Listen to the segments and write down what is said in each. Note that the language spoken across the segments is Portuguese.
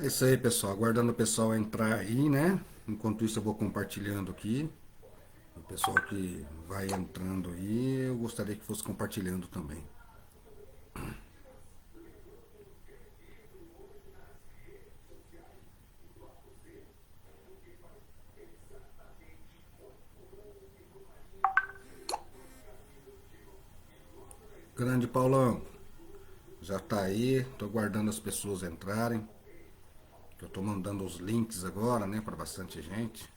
É isso aí, pessoal. Aguardando o pessoal entrar aí, né? Enquanto isso, eu vou compartilhando aqui. O pessoal que vai entrando aí, eu gostaria que fosse compartilhando também. Grande Paulão, já tá aí. Tô aguardando as pessoas entrarem. Eu tô mandando os links agora, né, para bastante gente.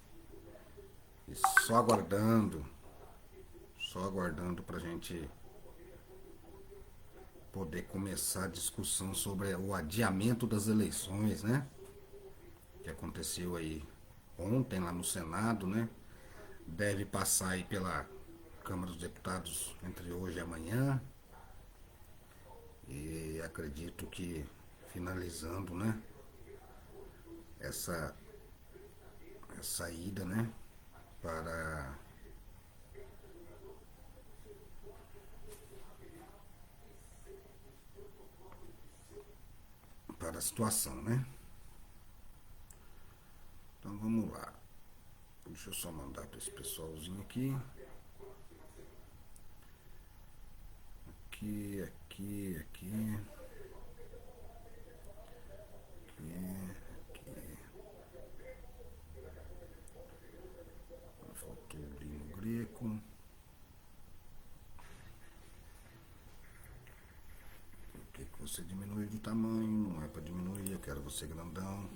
E só aguardando pra gente poder começar a discussão sobre o adiamento das eleições, né? Que aconteceu aí ontem lá no Senado, né? Deve passar aí pela Câmara dos Deputados entre hoje e amanhã. E acredito que finalizando, né? Essa, essa ida, né? Para, para a situação, né? Então vamos lá. Deixa eu só mandar para esse pessoalzinho aqui. Aqui, aqui, aqui. Faltou o Lino Greco. Por que você diminui de tamanho? Não é para diminuir, eu quero você grandão.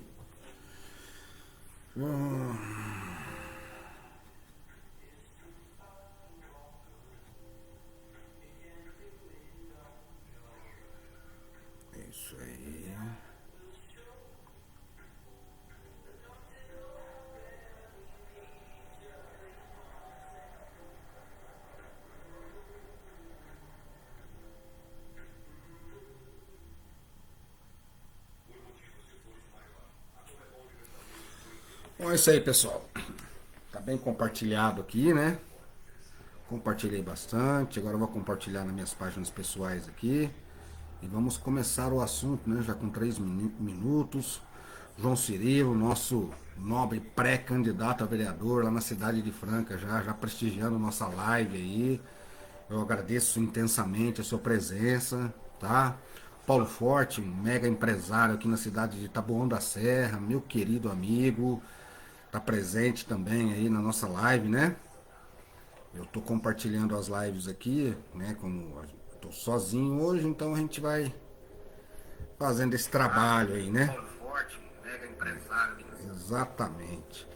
É isso aí. Bom, é isso aí, pessoal. Tá bem compartilhado aqui, né? Compartilhei bastante. Agora eu vou compartilhar nas minhas páginas pessoais aqui. E vamos começar o assunto, né? Já com 3 minutos. João Cirilo, nosso nobre pré-candidato a vereador lá na cidade de Franca, já prestigiando nossa live aí. Eu agradeço intensamente a sua presença, tá? Paulo Forte, um mega empresário aqui na cidade de Taboão da Serra, meu querido amigo, tá presente também aí na nossa live, né? Eu tô compartilhando as lives aqui, né? Como eu tô sozinho hoje, então a gente vai fazendo esse trabalho aí, né? Paulo Forte, mega empresário. Exatamente.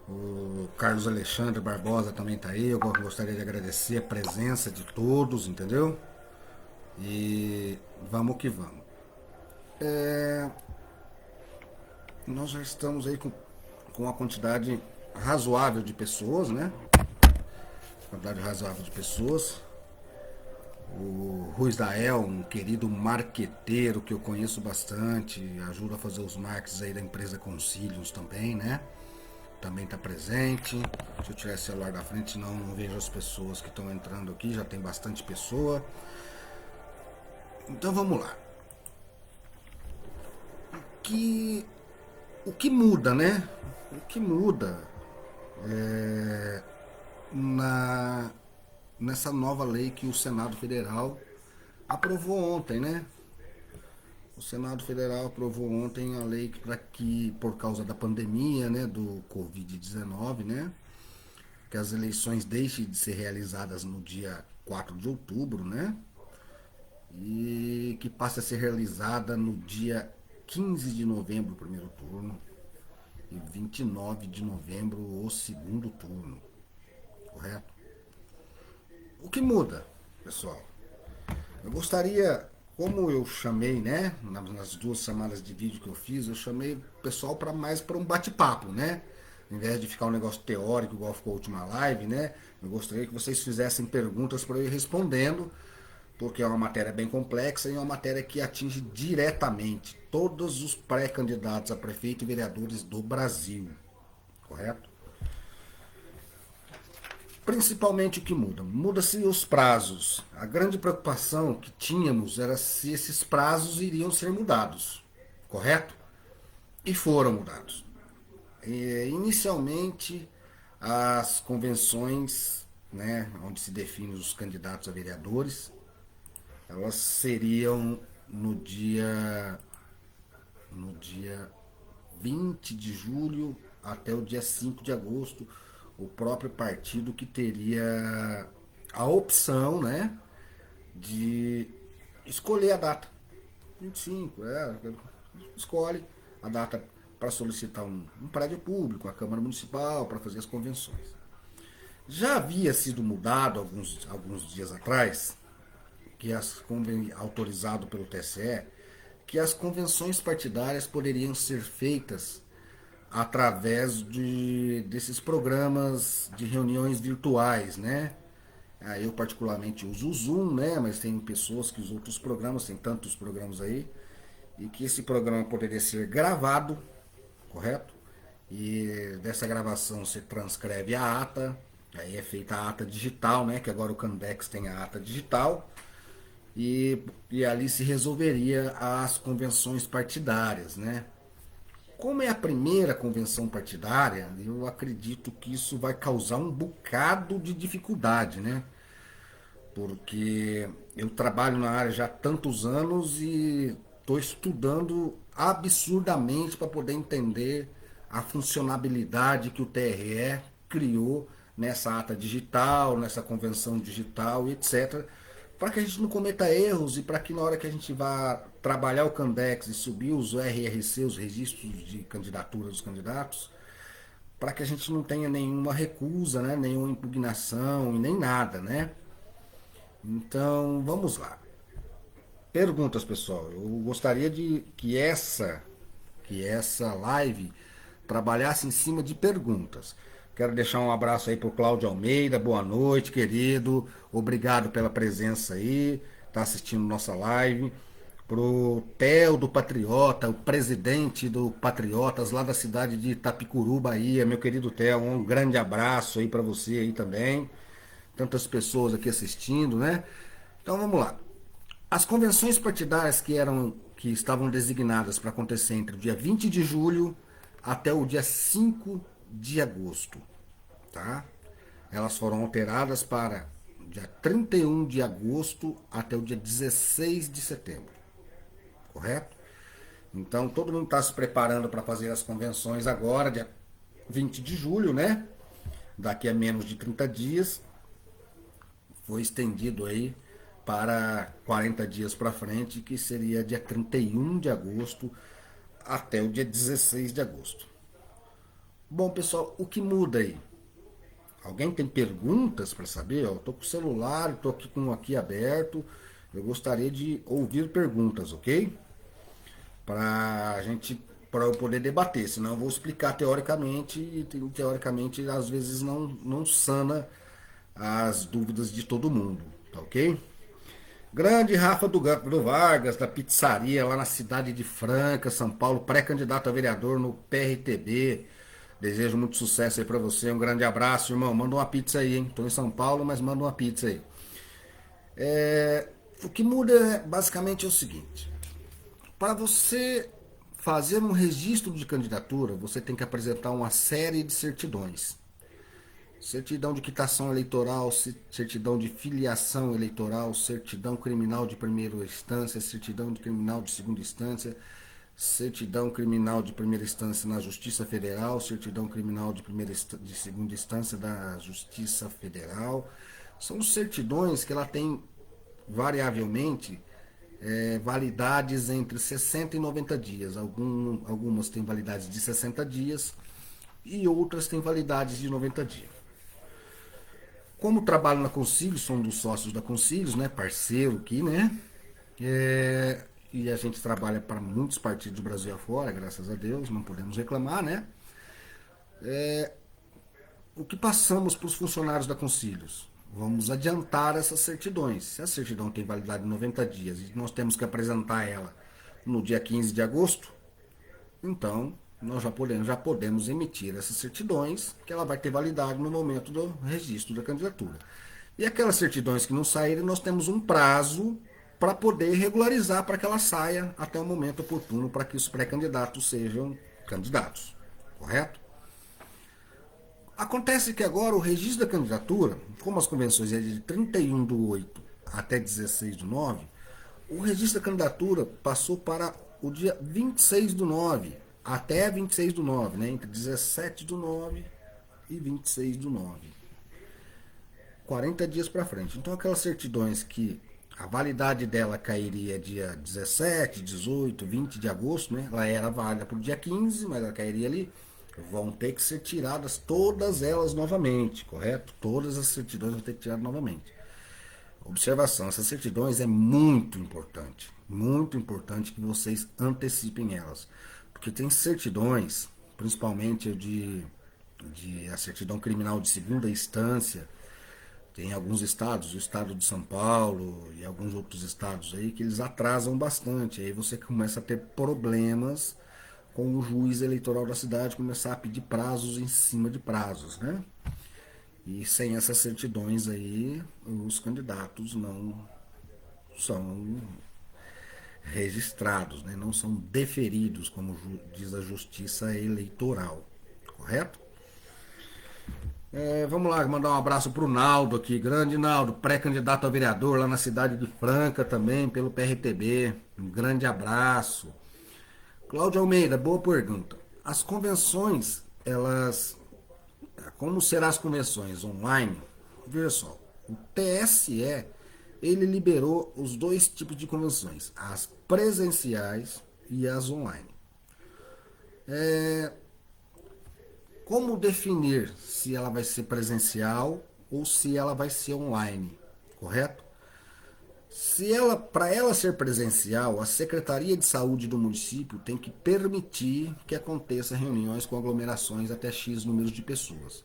O Carlos Alexandre Barbosa também tá aí. Eu gostaria de agradecer a presença de todos, entendeu? E vamos que vamos. Nós já estamos aí com uma quantidade razoável de pessoas, né? Quantidade razoável de pessoas. O Ruiz Dael, um querido marqueteiro que eu conheço bastante, ajuda a fazer os marketing aí da empresa Concilios também, né? Também está presente. Deixa eu tirar esse celular da frente, senão não vejo as pessoas que estão entrando aqui, já tem bastante pessoa. Então vamos lá. Que, o que muda, né? O que muda na, nessa nova lei que o Senado Federal aprovou ontem, né? O Senado Federal aprovou ontem a lei para que, por causa da pandemia, né, do Covid-19, né, que as eleições deixem de ser realizadas no dia 4 de outubro, né, e que passe a ser realizada no dia 15 de novembro, o primeiro turno, e 29 de novembro, o segundo turno, correto? O que muda, pessoal? Eu gostaria, como eu chamei, né, nas duas chamadas de vídeo que eu fiz, eu chamei o pessoal para mais para um bate-papo, né? Em vez de ficar um negócio teórico, igual ficou a última live, né? Eu gostaria que vocês fizessem perguntas para eu ir respondendo, porque é uma matéria bem complexa e é uma matéria que atinge diretamente todos os pré-candidatos a prefeito e vereadores do Brasil, correto? Principalmente o que muda? Muda-se os prazos. A grande preocupação que tínhamos era se esses prazos iriam ser mudados, correto? e foram mudados. Inicialmente, as convenções, né, onde se definem os candidatos a vereadores, elas seriam no dia 20 de julho até o dia 5 de agosto, o próprio partido que teria a opção, né, de escolher a data. 25, escolhe a data para solicitar um prédio público, a Câmara Municipal, para fazer as convenções. Já havia sido mudado alguns dias atrás, autorizado pelo TSE, que as convenções partidárias poderiam ser feitas através desses programas de reuniões virtuais, né? Eu particularmente uso o Zoom, né? Mas tem pessoas que usam outros programas, tem tantos programas aí, e que esse programa poderia ser gravado, correto? E dessa gravação se transcreve a ata, aí é feita a ata digital, né? Que agora o Candex tem a ata digital, e ali se resolveria as convenções partidárias, né? Como é a primeira convenção partidária, eu acredito que isso vai causar um bocado de dificuldade, né? Porque eu trabalho na área já há tantos anos e estou estudando absurdamente para poder entender a funcionalidade que o TRE criou nessa ata digital, nessa convenção digital, etc. Para que a gente não cometa erros e para que na hora que a gente vá trabalhar o Candex e subir os RRC, os registros de candidatura dos candidatos, para que a gente não tenha nenhuma recusa, né, nenhuma impugnação e nem nada, né? Então, vamos lá. Perguntas, pessoal. Eu gostaria de que essa live trabalhasse em cima de perguntas. Quero deixar um abraço aí pro Cláudio Almeida. Boa noite, querido. Obrigado pela presença aí. Tá assistindo nossa live. Pro Theo do Patriota, o presidente do Patriotas lá da cidade de Itapicuru, Bahia. Meu querido Theo, um grande abraço aí para você aí também. Tantas pessoas aqui assistindo, né? Então vamos lá. As convenções partidárias que estavam designadas para acontecer entre o dia 20 de julho até o dia 5 de agosto, tá? Elas foram alteradas para dia 31 de agosto até o dia 16 de setembro, correto? Então todo mundo está se preparando para fazer as convenções agora, dia 20 de julho, né? Daqui a menos de 30 dias. Foi estendido aí para 40 dias para frente, que seria dia 31 de agosto até o dia 16 de agosto. Bom, pessoal, o que muda aí? Alguém tem perguntas para saber? Eu tô com o celular, estou aqui com aqui aberto. Eu gostaria de ouvir perguntas, ok? Para eu poder debater, senão eu vou explicar teoricamente e teoricamente às vezes não sana as dúvidas de todo mundo, tá ok? Grande Rafa do Vargas, da pizzaria lá na cidade de Franca, São Paulo, pré-candidato a vereador no PRTB. Desejo muito sucesso aí pra você. Um grande abraço, irmão. Manda uma pizza aí, hein? Tô em São Paulo, mas manda uma pizza aí. O que muda basicamente é o seguinte: para você fazer um registro de candidatura, você tem que apresentar uma série de certidões. Certidão de quitação eleitoral, certidão de filiação eleitoral, certidão criminal de primeira instância, certidão de criminal de segunda instância, certidão criminal de primeira instância na Justiça Federal, certidão criminal de segunda instância da Justiça Federal. São certidões que ela tem variavelmente validades entre 60 e 90 dias. Algumas têm validades de 60 dias e outras têm validades de 90 dias. Como trabalho na Concílios, sou um dos sócios da Concílios, né? Parceiro aqui, né? E a gente trabalha para muitos partidos do Brasil afora, graças a Deus, não podemos reclamar, né? O que passamos para os funcionários da Concílios? Vamos adiantar essas certidões. Se a certidão tem validade de 90 dias e nós temos que apresentar ela no dia 15 de agosto, então nós já podemos emitir essas certidões, que ela vai ter validade no momento do registro da candidatura. E aquelas certidões que não saírem, nós temos um prazo para poder regularizar para que ela saia até o momento oportuno para que os pré-candidatos sejam candidatos, correto? Acontece que agora o registro da candidatura, como as convenções é de 31/8 até 16/9, o registro da candidatura passou para o dia 26/9, até 26/9, né? Entre 17/9 e 26/9. 40 dias para frente. Então aquelas certidões que a validade dela cairia dia 17, 18, 20 de agosto, né? Ela era válida para o dia 15, mas ela cairia ali. Vão ter que ser tiradas todas elas novamente, correto? Todas as certidões vão ter que ser tiradas novamente. Observação, essas certidões é muito importante que vocês antecipem elas. Porque tem certidões, principalmente de a certidão criminal de segunda instância, tem alguns estados, o estado de São Paulo e alguns outros estados aí, que eles atrasam bastante. Aí você começa a ter problemas com o juiz eleitoral da cidade, começar a pedir prazos em cima de prazos, né? E sem essas certidões aí, os candidatos não são registrados, né? Não são deferidos, como diz a Justiça Eleitoral, correto? Vamos lá, mandar um abraço pro Naldo aqui, grande Naldo, pré-candidato a vereador lá na cidade de Franca também, pelo PRTB. Um grande abraço. Cláudio Almeida, boa pergunta. As convenções, elas. Como serão as convenções online? Veja só, o TSE ele liberou os dois tipos de convenções, as presenciais e as online. Como definir se ela vai ser presencial ou se ela vai ser online, correto? Se ela, para ela ser presencial, a Secretaria de Saúde do município tem que permitir que aconteça reuniões com aglomerações até X número de pessoas.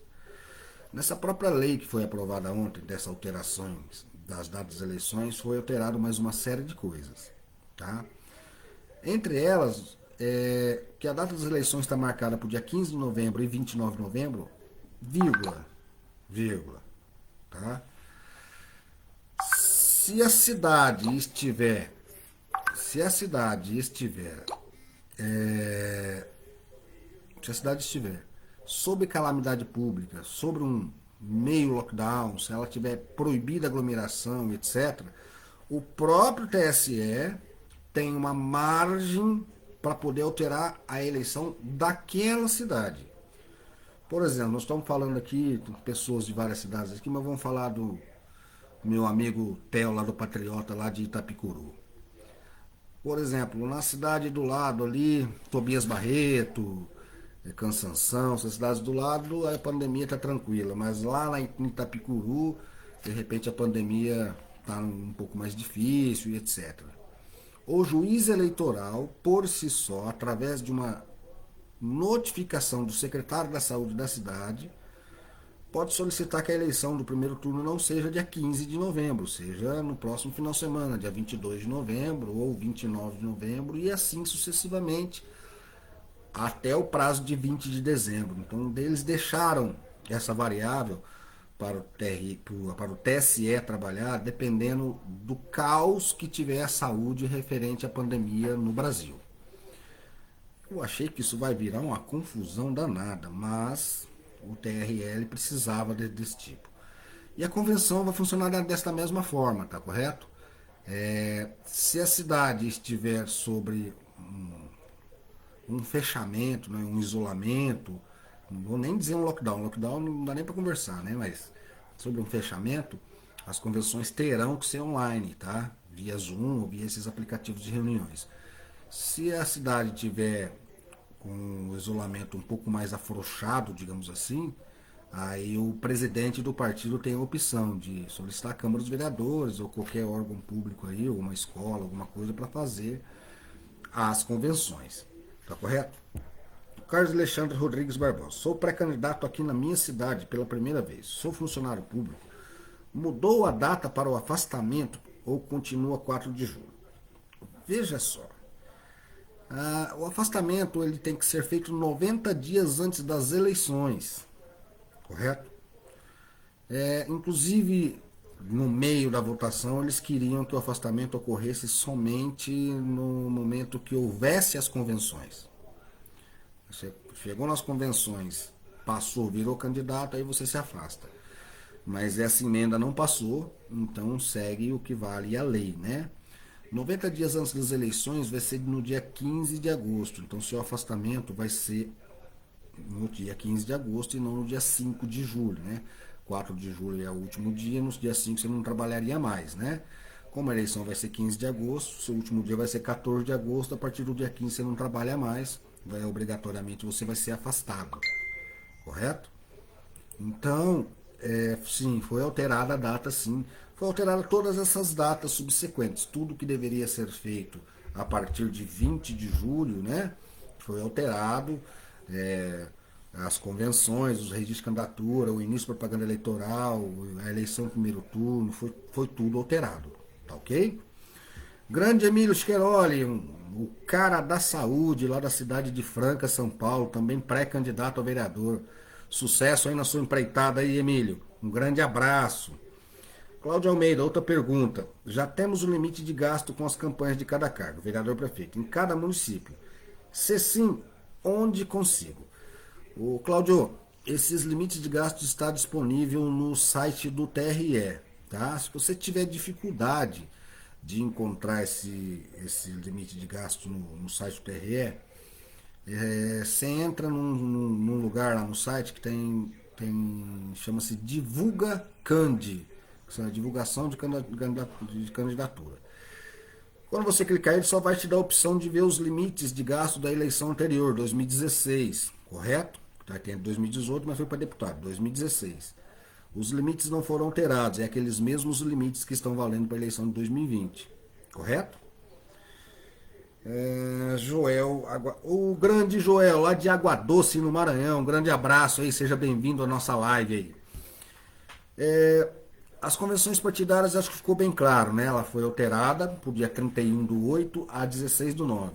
Nessa própria lei que foi aprovada ontem, dessas alterações das datas das eleições, foi alterado mais uma série de coisas. Tá? Entre elas, que a data das eleições está marcada para o dia 15 de novembro e 29 de novembro, vírgula. Tá? Se a cidade estiver, se a cidade estiver, se a cidade estiver sob calamidade pública, sobre um meio lockdown, se ela tiver proibida aglomeração, etc., o próprio TSE tem uma margem para poder alterar a eleição daquela cidade. Por exemplo, nós estamos falando aqui com pessoas de várias cidades aqui, mas vamos falar do meu amigo Theo lá do Patriota, lá de Itapicuru. Por exemplo, na cidade do lado ali, Tobias Barreto, Cansanção, essas cidades do lado, a pandemia está tranquila, mas lá em Itapicuru, de repente a pandemia está um pouco mais difícil e etc. O juiz eleitoral, por si só, através de uma notificação do secretário da saúde da cidade, pode solicitar que a eleição do primeiro turno não seja dia 15 de novembro, seja no próximo final de semana, dia 22 de novembro ou 29 de novembro, e assim sucessivamente, até o prazo de 20 de dezembro. Então, eles deixaram essa variável para o TSE trabalhar, dependendo do caos que tiver a saúde referente à pandemia no Brasil. Eu achei que isso vai virar uma confusão danada, mas o TRL precisava desse tipo. E a convenção vai funcionar desta mesma forma, tá correto? Se a cidade estiver sobre um fechamento, né, um isolamento, não vou nem dizer um lockdown, lockdown não dá nem para conversar, né? Mas sobre um fechamento, as convenções terão que ser online, tá? Via Zoom ou via esses aplicativos de reuniões. Se a cidade tiver com o isolamento um pouco mais afrouxado, digamos assim, aí o presidente do partido tem a opção de solicitar a Câmara dos Vereadores ou qualquer órgão público aí, ou uma escola, alguma coisa para fazer as convenções. Tá correto? Carlos Alexandre Rodrigues Barbosa. Sou pré-candidato aqui na minha cidade pela primeira vez. Sou funcionário público. Mudou a data para o afastamento ou continua 4 de julho? Veja só. O afastamento ele tem que ser feito 90 dias antes das eleições. Correto? Inclusive, no meio da votação, eles queriam que o afastamento ocorresse somente no momento que houvesse as convenções. Você chegou nas convenções, passou, virou candidato, aí você se afasta. Mas essa emenda não passou, então segue o que vale a lei, né? 90 dias antes das eleições vai ser no dia 15 de agosto. Então, seu afastamento vai ser no dia 15 de agosto e não no dia 5 de julho, né? 4 de julho é o último dia, no dia 5 você não trabalharia mais, né? Como a eleição vai ser 15 de agosto, seu último dia vai ser 14 de agosto, a partir do dia 15 você não trabalha mais, obrigatoriamente você vai ser afastado, correto? Então, sim, foi alterada a data, sim. Foi alterada todas essas datas subsequentes. Tudo que deveria ser feito a partir de 20 de julho, né? Foi alterado. É, as convenções, os registros de candidatura, o início da propaganda eleitoral, a eleição do primeiro turno, foi tudo alterado. Tá ok? Grande Emílio Scheroli, o cara da saúde lá da cidade de Franca, São Paulo, também pré-candidato a vereador. Sucesso aí na sua empreitada aí, Emílio. Um grande abraço. Cláudio Almeida, outra pergunta. Já temos o limite de gasto com as campanhas de cada cargo, vereador prefeito, em cada município. Se sim, onde consigo? O Cláudio, esses limites de gasto está disponível no site do TRE, tá? Se você tiver dificuldade de encontrar esse limite de gasto no site do TRE, você entra num lugar lá no site que chama-se Divulga Candi, que é a divulgação de candidatura. Quando você clicar, ele só vai te dar a opção de ver os limites de gasto da eleição anterior, 2016, correto? Tá, tem 2018, mas foi para deputado, 2016. Os limites não foram alterados, é aqueles mesmos limites que estão valendo para a eleição de 2020, correto? Joel, o grande Joel, lá de Água Doce, no Maranhão, um grande abraço aí, seja bem-vindo à nossa live aí. As convenções partidárias, acho que ficou bem claro, né? Ela foi alterada pro dia 31/8 a 16/9.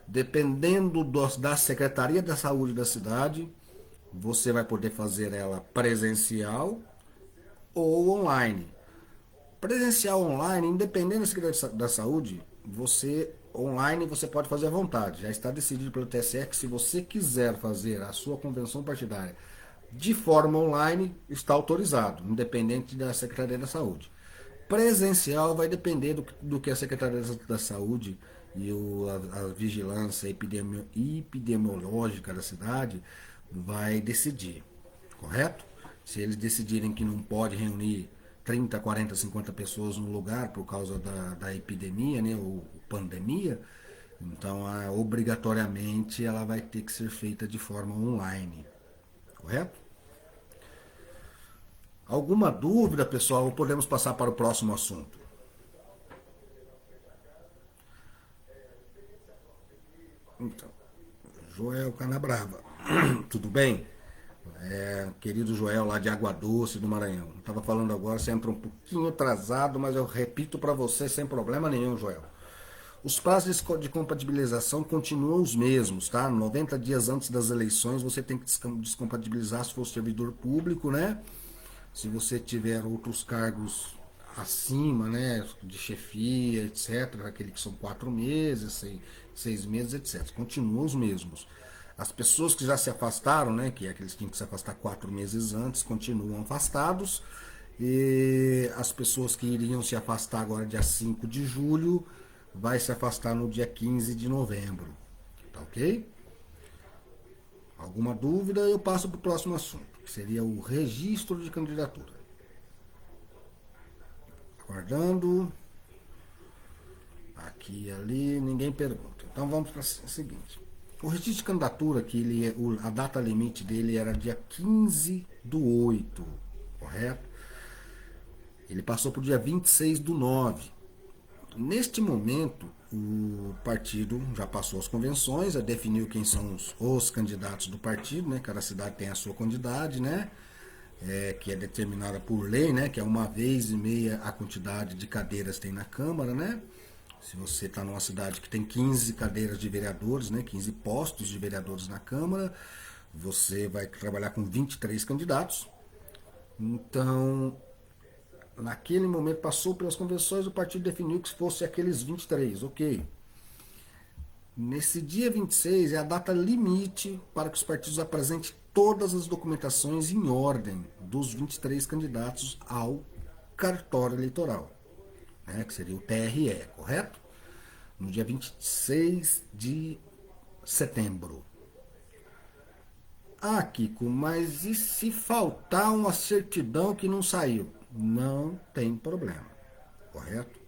Dependendo da Secretaria da Saúde da cidade, você vai poder fazer ela presencial ou online. Presencial online, independente da Secretaria da Saúde, você pode fazer à vontade. Já está decidido pelo TSE que se você quiser fazer a sua convenção partidária de forma online, está autorizado, independente da Secretaria da Saúde. Presencial vai depender do que a Secretaria da Saúde e a vigilância epidemiológica da cidade vai decidir, correto? Se eles decidirem que não pode reunir 30, 40, 50 pessoas no lugar por causa da epidemia, né, ou pandemia, então obrigatoriamente ela vai ter que ser feita de forma online, correto? Alguma dúvida, pessoal, ou podemos passar para o próximo assunto? Então, Joel Canabrava, tudo bem? Querido Joel, lá de Água Doce, do Maranhão. Estava falando agora, você entrou um pouquinho atrasado, mas eu repito para você sem problema nenhum, Joel. Os prazos de compatibilização continuam os mesmos, tá? 90 dias antes das eleições você tem que descompatibilizar se for servidor público, né? Se você tiver outros cargos acima, né, de chefia, etc., aquele que são 4 meses, 6 meses, etc., continuam os mesmos. As pessoas que já se afastaram, né, que é aqueles que tinham que se afastar 4 meses antes, continuam afastados. E as pessoas que iriam se afastar agora dia 5 de julho, vai se afastar no dia 15 de novembro. Tá ok? Alguma dúvida, eu passo para o próximo assunto, que seria o registro de candidatura. Aguardando. Aqui e ali, ninguém pergunta. Então vamos para o seguinte. O registro de candidatura, a data limite dele era dia 15/8, correto? Ele passou para o dia 26/9. Neste momento, o partido já passou as convenções, já definiu quem são os candidatos do partido, né? Cada cidade tem a sua quantidade, né? Que é determinada por lei, né? Que é 1,5 vezes a quantidade de cadeiras que tem na Câmara, né? Se você está numa cidade que tem 15 cadeiras de vereadores, né? 15 postos de vereadores na Câmara, você vai trabalhar com 23 candidatos. Então, naquele momento passou pelas convenções, o partido definiu que fosse aqueles 23, ok. Nesse dia 26 é a data limite para que os partidos apresentem todas as documentações em ordem dos 23 candidatos ao cartório eleitoral, né, que seria o TRE, correto? No dia 26 de setembro. Ah, Kiko, mas e se faltar uma certidão que não saiu? Não tem problema, correto?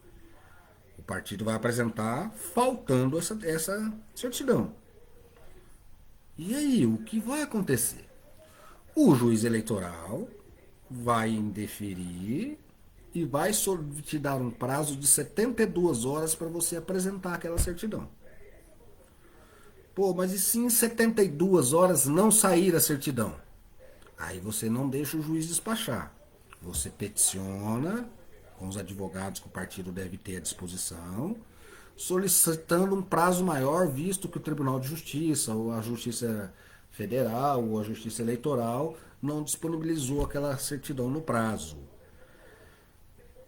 O partido vai apresentar faltando essa certidão. E aí, o que vai acontecer? O juiz eleitoral vai indeferir e vai te dar um prazo de 72 horas para você apresentar aquela certidão. Pô, mas e se em 72 horas não sair a certidão? Aí você não deixa o juiz despachar. Você peticiona com os advogados que o partido deve ter à disposição, solicitando um prazo maior, visto que o Tribunal de Justiça, ou a Justiça Federal, ou a Justiça Eleitoral não disponibilizou aquela certidão no prazo.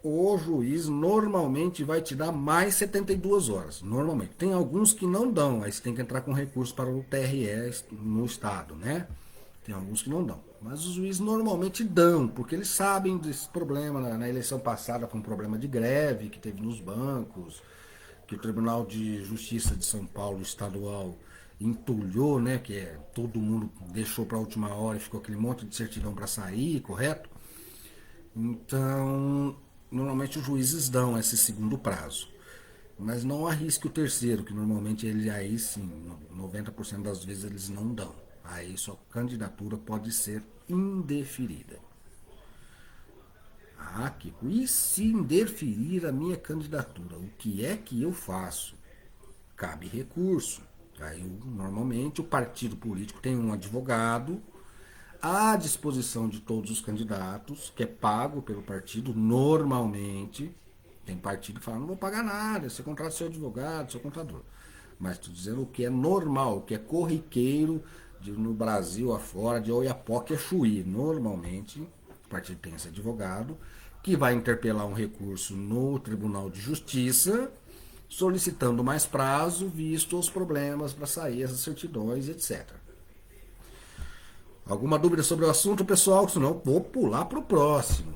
O juiz normalmente vai te dar mais 72 horas. Normalmente. Tem alguns que não dão, aí você tem que entrar com recurso para o TRE no estado, né? Tem alguns que não dão. Mas os juízes normalmente dão, porque eles sabem desse problema. Na eleição passada foi um problema de greve que teve nos bancos, que o Tribunal de Justiça de São Paulo estadual entulhou, né? Que todo mundo deixou para a última hora e ficou aquele monte de certidão para sair, correto? Então, normalmente os juízes dão esse segundo prazo. Mas não arrisque o terceiro, que normalmente ele aí sim, 90% das vezes eles não dão. Aí sua candidatura pode ser indeferida. Ah, Kiko, e se indeferir a minha candidatura? O que é que eu faço? Cabe recurso. Aí, normalmente, o partido político tem um advogado à disposição de todos os candidatos, que é pago pelo partido normalmente. Tem partido que fala, não vou pagar nada, você contrata seu advogado, seu contador. Mas estou dizendo o que é normal, o que é corriqueiro no Brasil afora, de Oiapoque a Chuí. Normalmente, o partido tem esse advogado, que vai interpelar um recurso no Tribunal de Justiça, solicitando mais prazo, visto os problemas para sair essas certidões, etc. Alguma dúvida sobre o assunto, pessoal? Senão vou pular para o próximo.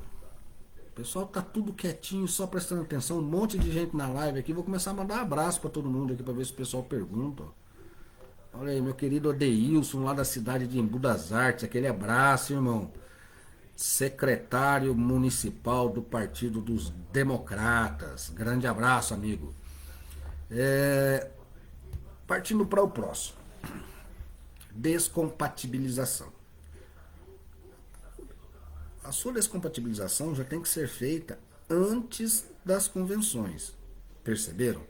O pessoal tá tudo quietinho, só prestando atenção. Um monte de gente na live aqui. Vou começar a mandar abraço para todo mundo aqui para ver se o pessoal pergunta. Olha aí, meu querido Odeilson, lá da cidade de Embu das Artes. Aquele abraço, irmão. Secretário municipal do Partido dos Democratas. Grande abraço, amigo. Partindo para o próximo. Descompatibilização. A sua descompatibilização já tem que ser feita antes das convenções. Perceberam?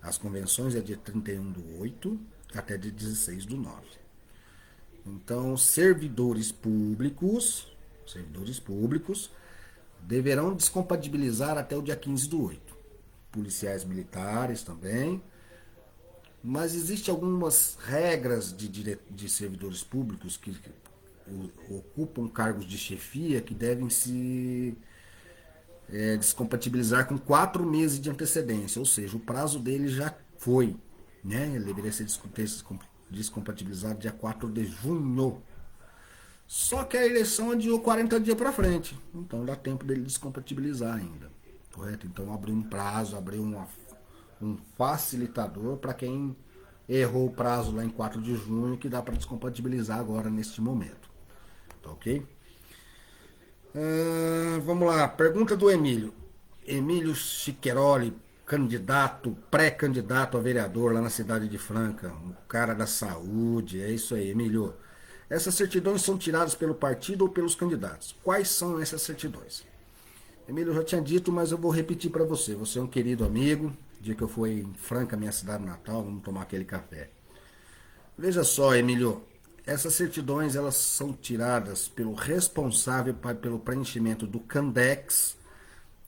As convenções é dia 31/8 até dia 16/9. Então, servidores públicos deverão descompatibilizar até o dia 15/8. Policiais militares também. Mas existem algumas regras de servidores públicos que ocupam cargos de chefia que devem se descompatibilizar com 4 meses de antecedência, ou seja, o prazo dele já foi, né? Ele deveria ser descompatibilizado dia 4 de junho. Só que a eleição adiou 40 dias para frente, então dá tempo dele descompatibilizar ainda, correto? Então abriu um prazo, abriu um facilitador para quem errou o prazo lá em 4 de junho, que dá para descompatibilizar agora neste momento. Tá ok? Vamos lá, pergunta do Emílio. Emílio Chiqueroli, candidato, pré-candidato a vereador lá na cidade de Franca, um cara da saúde, é isso aí, Emílio. Essas certidões são tiradas pelo partido ou pelos candidatos? Quais são essas certidões? Emílio, eu já tinha dito, mas eu vou repetir para você. Você é um querido amigo. Dia que eu fui em Franca, minha cidade natal, vamos tomar aquele café. Veja só, Emílio, essas certidões elas são tiradas pelo responsável pelo preenchimento do Candex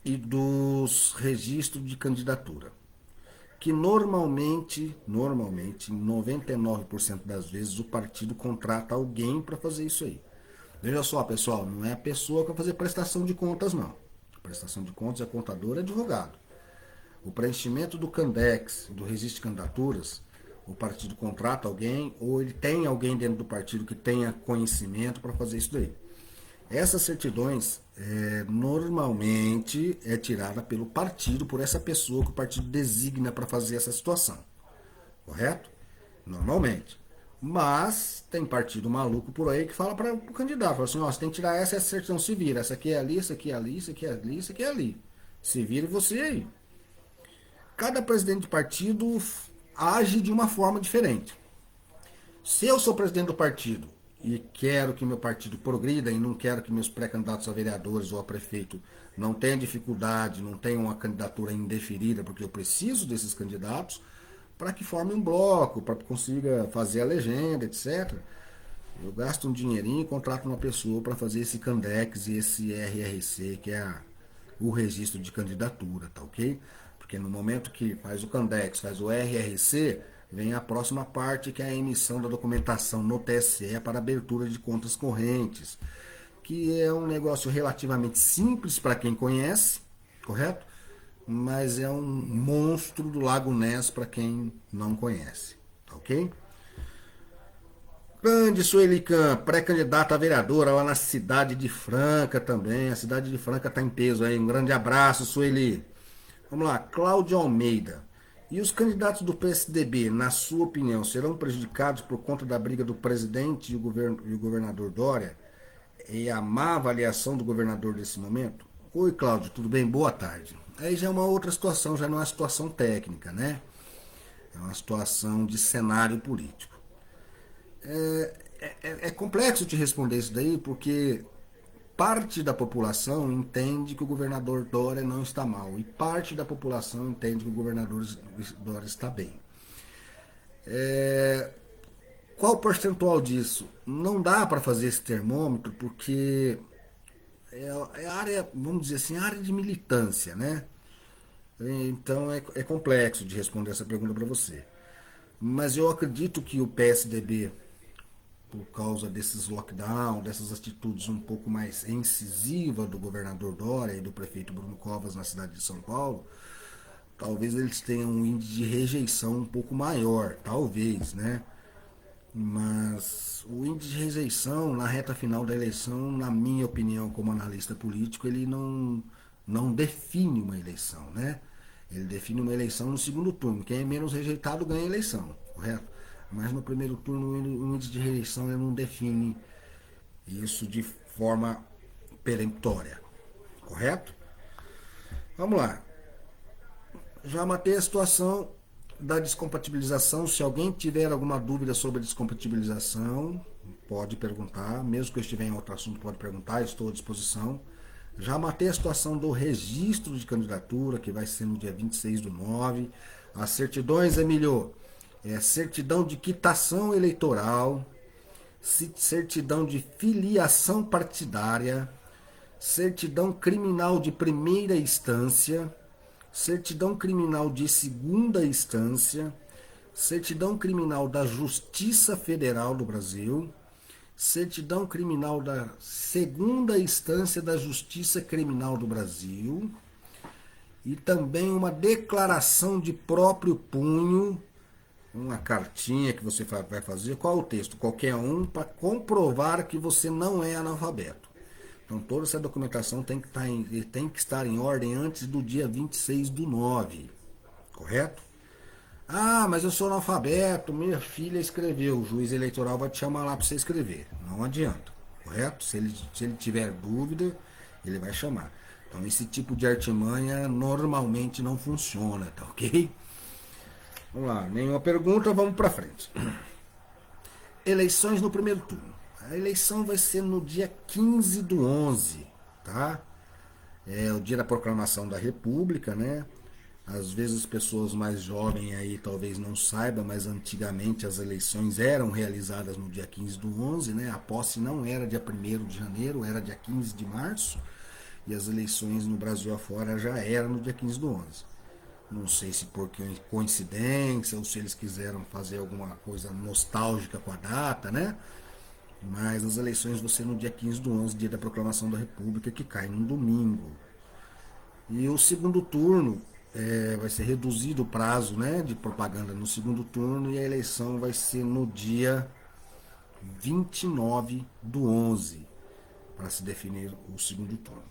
e dos registros de candidatura. Que normalmente, em 99% das vezes, o partido contrata alguém para fazer isso aí. Veja só, pessoal, não é a pessoa que vai fazer prestação de contas, não. A prestação de contas é contador e advogado. O preenchimento do Candex, do registro de candidaturas, o partido contrata alguém, ou ele tem alguém dentro do partido que tenha conhecimento para fazer isso daí. Essas certidões normalmente é tirada pelo partido, por essa pessoa que o partido designa para fazer essa situação. Correto? Normalmente. Mas tem partido maluco por aí que fala para o candidato, fala assim, ó, você tem que tirar essa certidão, se vira, essa aqui é ali, essa aqui é ali, isso aqui é ali, isso aqui é ali. Se vira você aí. Cada presidente de partido age de uma forma diferente. Se eu sou presidente do partido e quero que meu partido progrida e não quero que meus pré-candidatos a vereadores ou a prefeito não tenham dificuldade, não tenham uma candidatura indeferida, porque eu preciso desses candidatos para que formem um bloco, para que consiga fazer a legenda, etc. Eu gasto um dinheirinho e contrato uma pessoa para fazer esse Candex e esse RRC, que é o registro de candidatura, tá ok? Porque no momento que faz o Candex, faz o RRC, vem a próxima parte, que é a emissão da documentação no TSE para abertura de contas correntes, que é um negócio relativamente simples para quem conhece, correto? Mas é um monstro do Lago Ness para quem não conhece, tá ok? Grande Sueli Camp, pré-candidata a vereadora lá na cidade de Franca também. A cidade de Franca está em peso aí. Um grande abraço, Sueli. Vamos lá, Cláudio Almeida. E os candidatos do PSDB, na sua opinião, serão prejudicados por conta da briga do presidente e o governador Dória e a má avaliação do governador nesse momento? Oi, Cláudio, tudo bem? Boa tarde. Aí já é uma outra situação, já não é uma situação técnica, né? É uma situação de cenário político. É complexo te responder isso daí, porque parte da população entende que o governador Dória não está mal e parte da população entende que o governador Dória está bem. Qual o percentual disso? Não dá para fazer esse termômetro porque é área, vamos dizer assim, área de militância, né? Então é complexo de responder essa pergunta para você. Mas eu acredito que o PSDB, por causa desses lockdown, dessas atitudes um pouco mais incisivas do governador Dória e do prefeito Bruno Covas na cidade de São Paulo, talvez eles tenham um índice de rejeição um pouco maior, talvez, né? Mas o índice de rejeição na reta final da eleição, na minha opinião como analista político, ele não define uma eleição, né? Ele define uma eleição no segundo turno. Quem é menos rejeitado ganha a eleição, correto? Mas no primeiro turno o índice de rejeição ele não define isso de forma peremptória, correto? Vamos lá. Já matei a situação da descompatibilização. Se alguém tiver alguma dúvida sobre a descompatibilização, pode perguntar. Mesmo que eu estiver em outro assunto, pode perguntar, estou à disposição. Já matei a situação do registro de candidatura, que vai ser no dia 26/9. As certidões, Emílio, certidão de quitação eleitoral, certidão de filiação partidária, certidão criminal de primeira instância, certidão criminal de segunda instância, certidão criminal da Justiça Federal do Brasil, certidão criminal da segunda instância da Justiça Criminal do Brasil e também uma declaração de próprio punho, uma cartinha que você vai fazer. Qual é o texto? Qualquer um, para comprovar que você não é analfabeto. Então toda essa documentação tem que estar em ordem antes do dia 26/9, correto? Ah, mas eu sou analfabeto, minha filha escreveu, o juiz eleitoral vai te chamar lá para você escrever. Não adianta, correto? Se ele tiver dúvida, ele vai chamar. Então esse tipo de artimanha normalmente não funciona, tá ok? Vamos lá, nenhuma pergunta, vamos para frente. Eleições no primeiro turno. A eleição vai ser no dia 15/11, tá? É o dia da proclamação da República, né? Às vezes as pessoas mais jovens aí talvez não saibam, mas antigamente as eleições eram realizadas no dia 15/11, né? A posse não era dia 1º de janeiro, era dia 15 de março. E as eleições no Brasil afora já eram no dia 15/11. Não sei se por coincidência ou se eles quiseram fazer alguma coisa nostálgica com a data, né? Mas as eleições vão ser no dia 15/11, dia da proclamação da República, que cai num domingo. E o segundo turno vai ser reduzido o prazo, né, de propaganda no segundo turno, e a eleição vai ser no dia 29/11 para se definir o segundo turno.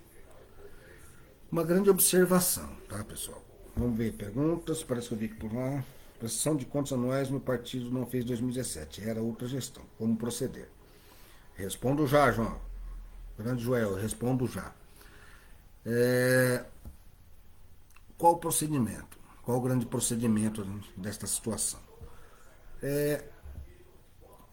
Uma grande observação, tá, pessoal? Vamos ver perguntas. Parece que eu vi aqui por lá. Prestação de contas anuais no partido não fez 2017. Era outra gestão. Como proceder? Respondo já, João. Grande Joel, respondo já. Qual o procedimento? Qual o grande procedimento desta situação?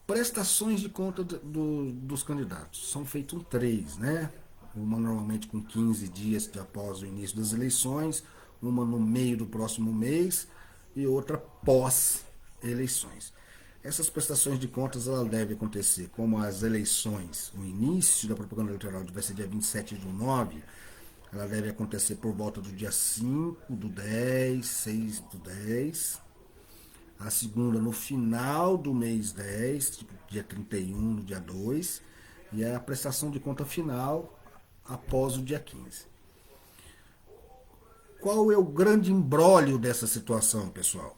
Prestações de conta dos candidatos. São feitos três, né? Uma normalmente com 15 dias após o início das eleições, uma no meio do próximo mês e outra pós-eleições. Essas prestações de contas ela deve acontecer como as eleições, o início da propaganda eleitoral vai ser dia 27/9, ela deve acontecer por volta do dia 5/10, 6/10. A segunda no final do mês 10, tipo dia 31, no dia 2, e a prestação de conta final após o dia 15. Qual é o grande imbróglio dessa situação, pessoal?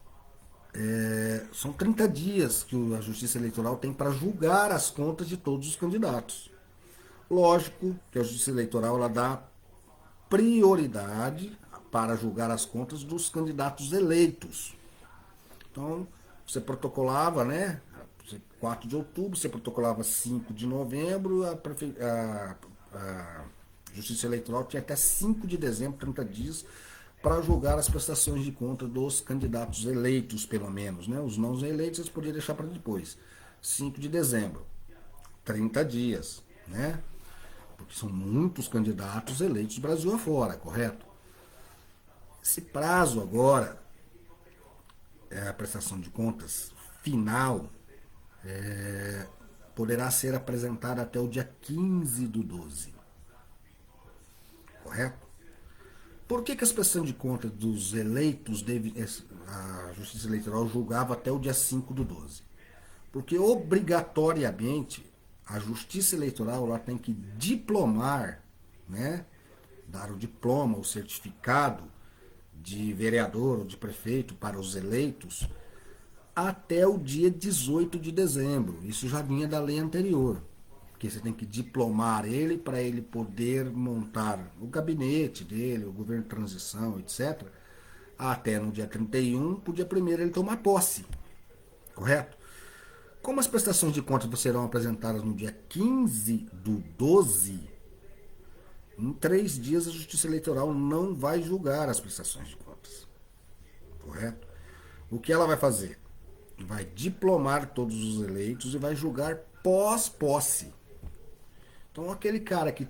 São 30 dias que a Justiça Eleitoral tem para julgar as contas de todos os candidatos. Lógico que a Justiça Eleitoral ela dá prioridade para julgar as contas dos candidatos eleitos. Então, você protocolava, né? 4 de outubro, você protocolava 5 de novembro, a Justiça Eleitoral tinha até 5 de dezembro, 30 dias, para julgar as prestações de conta dos candidatos eleitos, pelo menos, né? Os não eleitos eles podiam deixar para depois. 5 de dezembro, 30 dias, né? Porque são muitos candidatos eleitos Brasil afora, correto? Esse prazo agora, a prestação de contas final, poderá ser apresentada até o dia 15/12. Correto? Por que as prestações de contas dos eleitos a Justiça Eleitoral julgava até o dia 5/12? Porque obrigatoriamente a Justiça Eleitoral ela tem que diplomar, né, dar o diploma, o certificado de vereador ou de prefeito para os eleitos até o dia 18 de dezembro. Isso já vinha da lei anterior. Porque você tem que diplomar ele para ele poder montar o gabinete dele, o governo de transição, etc. Até no dia 31, para o dia 1º ele tomar posse. Correto? Como as prestações de contas serão apresentadas no dia 15/12, em 3 dias a Justiça Eleitoral não vai julgar as prestações de contas. Correto? O que ela vai fazer? Vai diplomar todos os eleitos e vai julgar pós-posse. Então aquele cara que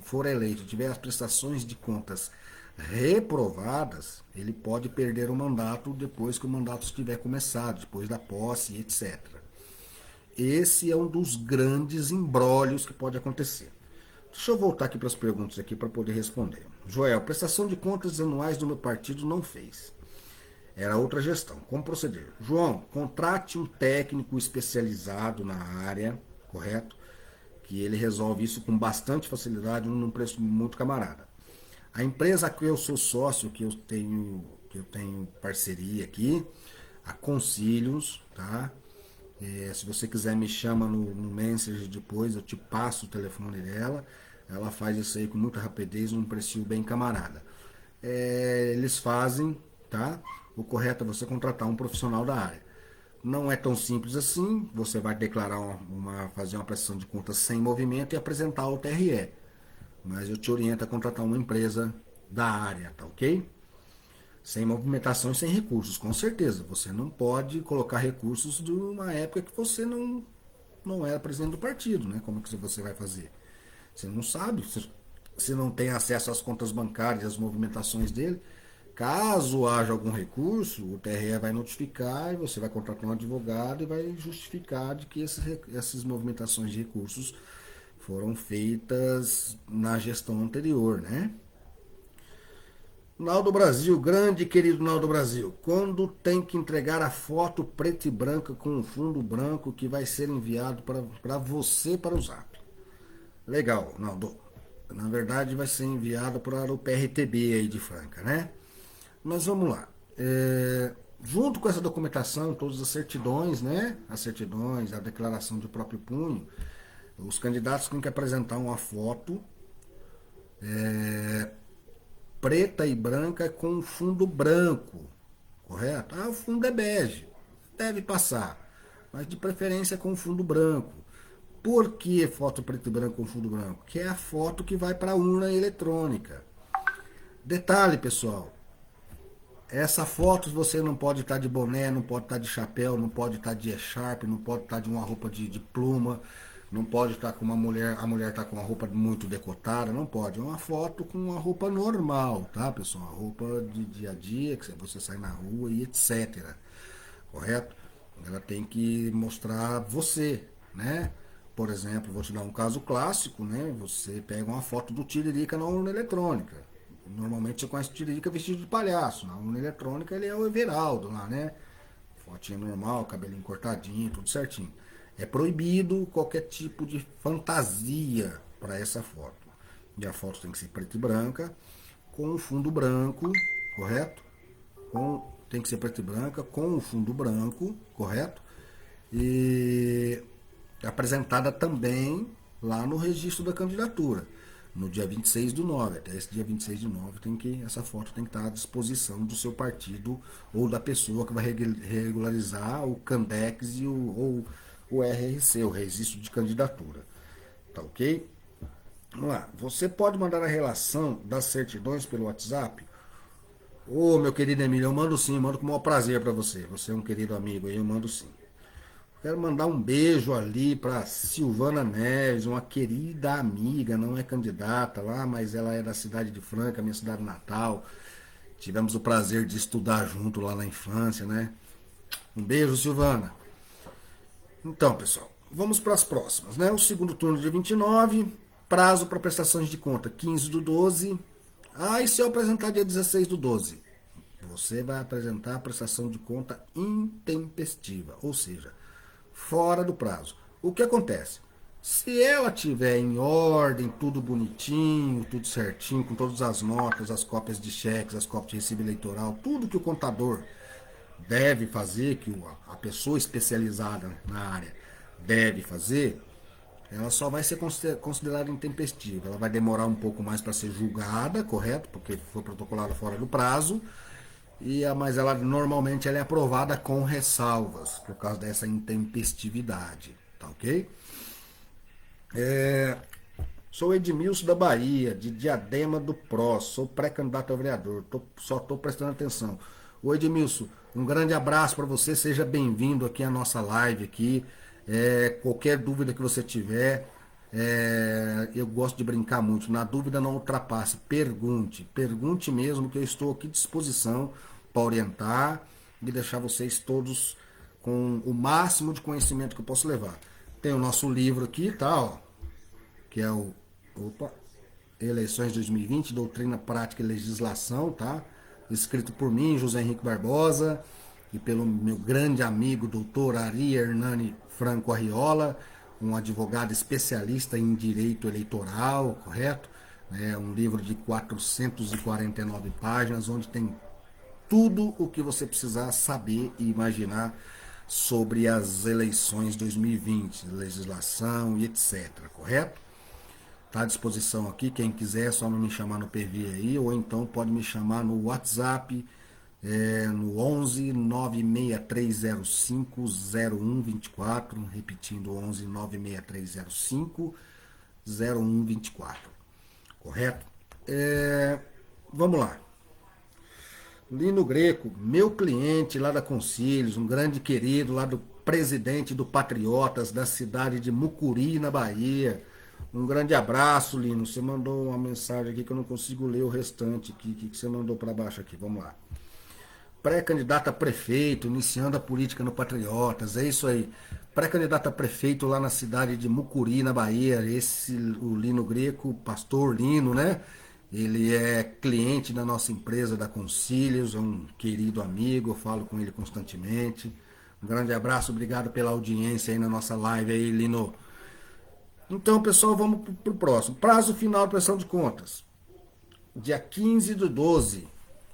for eleito, tiver as prestações de contas reprovadas, ele pode perder o mandato depois que o mandato estiver começado, depois da posse, etc. Esse é um dos grandes embrólios que pode acontecer. Deixa eu voltar aqui para as perguntas aqui para poder responder. Joel, prestação de contas anuais do meu partido não fez. Era outra gestão. Como proceder? João, contrate um técnico especializado na área, correto? Que ele resolve isso com bastante facilidade, num preço muito camarada. A empresa que eu sou sócio, que eu tenho parceria aqui, a Concilios, tá? Se você quiser me chama no Messenger depois, eu te passo o telefone dela. Ela faz isso aí com muita rapidez, num preço bem camarada. Eles fazem, tá? O correto é você contratar um profissional da área. Não é tão simples assim, você vai declarar fazer uma prestação de contas sem movimento e apresentar ao TRE. Mas eu te oriento a contratar uma empresa da área, tá ok? Sem movimentação e sem recursos, com certeza. Você não pode colocar recursos de uma época que você não era presidente do partido, né? Como que você vai fazer? Você não sabe, você não tem acesso às contas bancárias, às movimentações dele. Caso haja algum recurso, o TRE vai notificar e você vai contratar um advogado e vai justificar de que essas movimentações de recursos foram feitas na gestão anterior, né? Naldo Brasil, grande e querido Naldo Brasil, quando tem que entregar a foto preta e branca com um fundo branco que vai ser enviado para você para o Zap? Legal, Naldo. Na verdade, vai ser enviado para o PRTB aí de Franca, né? Mas vamos lá. Junto com essa documentação, todas as certidões, né? As certidões, a declaração de próprio punho, os candidatos têm que apresentar uma foto preta e branca com fundo branco, correto? Ah, o fundo é bege, deve passar, mas de preferência com fundo branco. Por que foto preto e branco com fundo branco? Que é a foto que vai para a urna eletrônica. Detalhe, pessoal, essa foto você não pode estar de boné, não pode estar de chapéu, não pode estar de echarp, não pode estar de uma roupa de pluma, não pode estar com uma mulher, a mulher está com uma roupa muito decotada, não pode. É uma foto com uma roupa normal, tá, pessoal? Uma roupa de dia a dia, que você sai na rua e etc. Correto? Ela tem que mostrar você, né? Por exemplo, vou te dar um caso clássico, né? Você pega uma foto do Tiririca na urna eletrônica. Normalmente você conhece o Tiririca vestido de palhaço. Na urna eletrônica ele é o Everaldo lá, né? Fotinha normal, cabelinho cortadinho, tudo certinho. É proibido qualquer tipo de fantasia para essa foto. E a foto tem que ser preta e branca, com o fundo branco, correto? Tem que ser preta e branca, com o fundo branco, correto? E apresentada também lá no registro da candidatura, no dia 26/9. Até esse dia 26/9 essa foto tem que estar à disposição do seu partido ou da pessoa que vai regularizar o Candex ou o RRC, o registro de candidatura. Tá ok? Vamos lá. Você pode mandar a relação das certidões pelo WhatsApp. Ô, meu querido Emílio, eu mando sim, mando com o maior prazer para você. Você é um querido amigo aí, eu mando sim. Quero mandar um beijo ali para Silvana Neves, uma querida amiga, não é candidata lá, mas ela é da cidade de Franca, minha cidade natal. Tivemos o prazer de estudar junto lá na infância, né? Um beijo, Silvana. Então, pessoal, vamos para as próximas, né? O segundo turno dia 29, prazo para prestações de conta 15/12. Ah, e se eu apresentar dia 16/12? Você vai apresentar a prestação de conta intempestiva, ou seja, fora do prazo. O que acontece? Se ela tiver em ordem, tudo bonitinho, tudo certinho, com todas as notas, as cópias de cheques, as cópias de recibo eleitoral, tudo que o contador deve fazer, que a pessoa especializada na área deve fazer, ela só vai ser considerada intempestiva. Ela vai demorar um pouco mais para ser julgada, correto? Porque foi protocolada fora do prazo. Mas ela normalmente ela é aprovada com ressalvas, por causa dessa intempestividade. Tá ok? Sou Edmilson da Bahia, de Diadema do PROS, sou pré-candidato a vereador, só estou prestando atenção. Ô Edmilson, um grande abraço para você, seja bem-vindo aqui à nossa live aqui. Qualquer dúvida que você tiver, eu gosto de brincar muito. Na dúvida não ultrapasse, pergunte mesmo, que eu estou aqui à disposição para orientar e deixar vocês todos com o máximo de conhecimento que eu posso levar. Tem o nosso livro aqui, tá? Ó, que é o Eleições 2020, Doutrina, Prática e Legislação, tá? Escrito por mim, José Henrique Barbosa, e pelo meu grande amigo, doutor Ari Hernani Franco Arriola, um advogado especialista em direito eleitoral, correto? É um livro de 449 páginas, onde tem tudo o que você precisar saber e imaginar sobre as eleições 2020, legislação e etc, correto? Está à disposição aqui, quem quiser é só me chamar no PV aí, ou então pode me chamar no WhatsApp, no 11 96305 0124, repetindo 11 96305 0124, correto? Vamos lá. Lino Greco, meu cliente lá da Concílios, um grande querido lá do presidente do Patriotas da cidade de Mucuri, na Bahia. Um grande abraço, Lino. Você mandou uma mensagem aqui que eu não consigo ler o restante. O que você mandou para baixo aqui? Vamos lá. Pré-candidato a prefeito, iniciando a política no Patriotas. É isso aí. Pré-candidato a prefeito lá na cidade de Mucuri, na Bahia. O Lino Greco, pastor Lino, né? Ele é cliente da nossa empresa da Concílios, é um querido amigo, eu falo com ele constantemente. Um grande abraço, obrigado pela audiência aí na nossa live aí, Lino. Então, pessoal, vamos para o próximo. Prazo final de prestação de contas. Dia 15/12,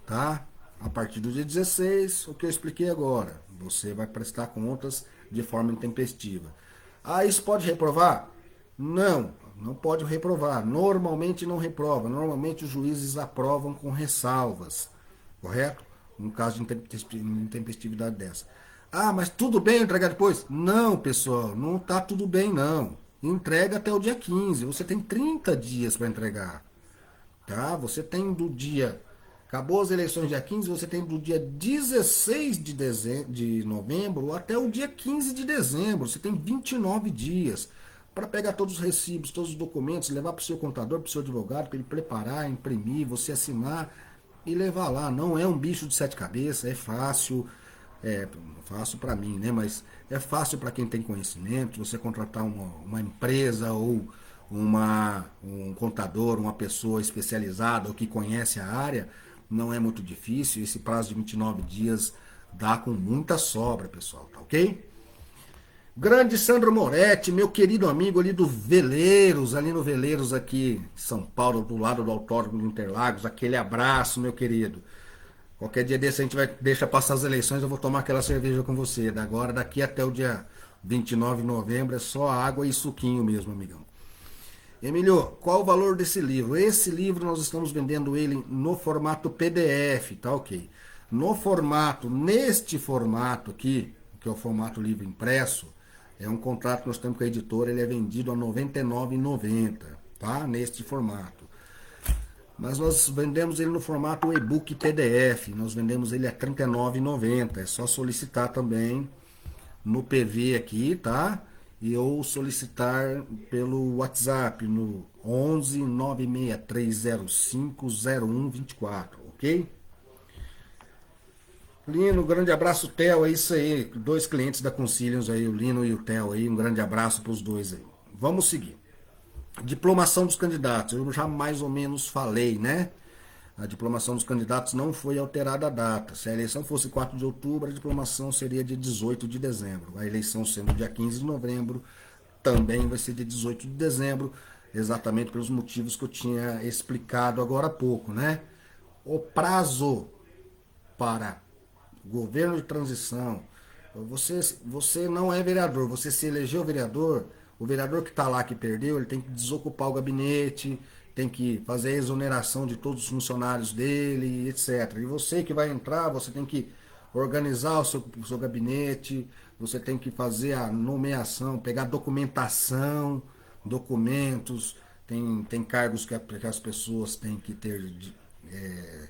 tá? A partir do dia 16, o que eu expliquei agora. Você vai prestar contas de forma intempestiva. Ah, isso pode reprovar? Não, não pode reprovar. Normalmente não reprova. Normalmente os juízes aprovam com ressalvas, correto? No caso de intempestividade dessa. Ah, mas tudo bem entregar depois? Não, pessoal, não tá tudo bem, não. Entrega até o dia 15. Você tem 30 dias para entregar. Tá? Você tem do dia. Acabou as eleições dia 15, você tem do dia 16 de novembro até o dia 15 de dezembro. Você tem 29 dias para pegar todos os recibos, todos os documentos, levar para o seu contador, para o seu advogado, para ele preparar, imprimir, você assinar e levar lá. Não é um bicho de sete cabeças, é fácil. É fácil para mim, né? Mas é fácil para quem tem conhecimento. Você contratar uma empresa ou um contador, uma pessoa especializada ou que conhece a área, não é muito difícil. Esse prazo de 29 dias dá com muita sobra, pessoal, tá ok? Grande Sandro Moretti, meu querido amigo ali do Veleiros, ali no Veleiros aqui em São Paulo, do lado do Autódromo de Interlagos, aquele abraço, meu querido. Qualquer dia desse a gente vai deixa passar as eleições, eu vou tomar aquela cerveja com você. Agora, daqui até o dia 29 de novembro, é só água e suquinho mesmo, amigão. Emílio, qual o valor desse livro? Esse livro nós estamos vendendo ele no formato PDF, tá ok? No formato, neste formato aqui, que é o formato livro impresso, é um contrato que nós temos com a editora, ele é vendido a R$ 99,90, tá? Neste formato. Mas nós vendemos ele no formato e-book PDF, nós vendemos ele a R$ 39,90. É só solicitar também no PV aqui, tá? E ou solicitar pelo WhatsApp no 11 96305 0124, ok? Lino, grande abraço, Theo, é isso aí. Dois clientes da Conciliums aí, o Lino e o Theo aí, um grande abraço para os dois aí. Vamos seguir. Diplomação dos candidatos, eu já mais ou menos falei, né? A diplomação dos candidatos não foi alterada a data. Se a eleição fosse 4 de outubro, a diplomação seria dia 18 de dezembro. A eleição sendo dia 15 de novembro, também vai ser dia 18 de dezembro, exatamente pelos motivos que eu tinha explicado agora há pouco, né? O prazo para governo de transição, você não é vereador, você se elegeu vereador, o vereador que está lá que perdeu, ele tem que desocupar o gabinete, tem que fazer a exoneração de todos os funcionários dele, etc. E você que vai entrar, você tem que organizar o seu gabinete, você tem que fazer a nomeação, pegar documentação, documentos, tem cargos que as pessoas têm que ter é,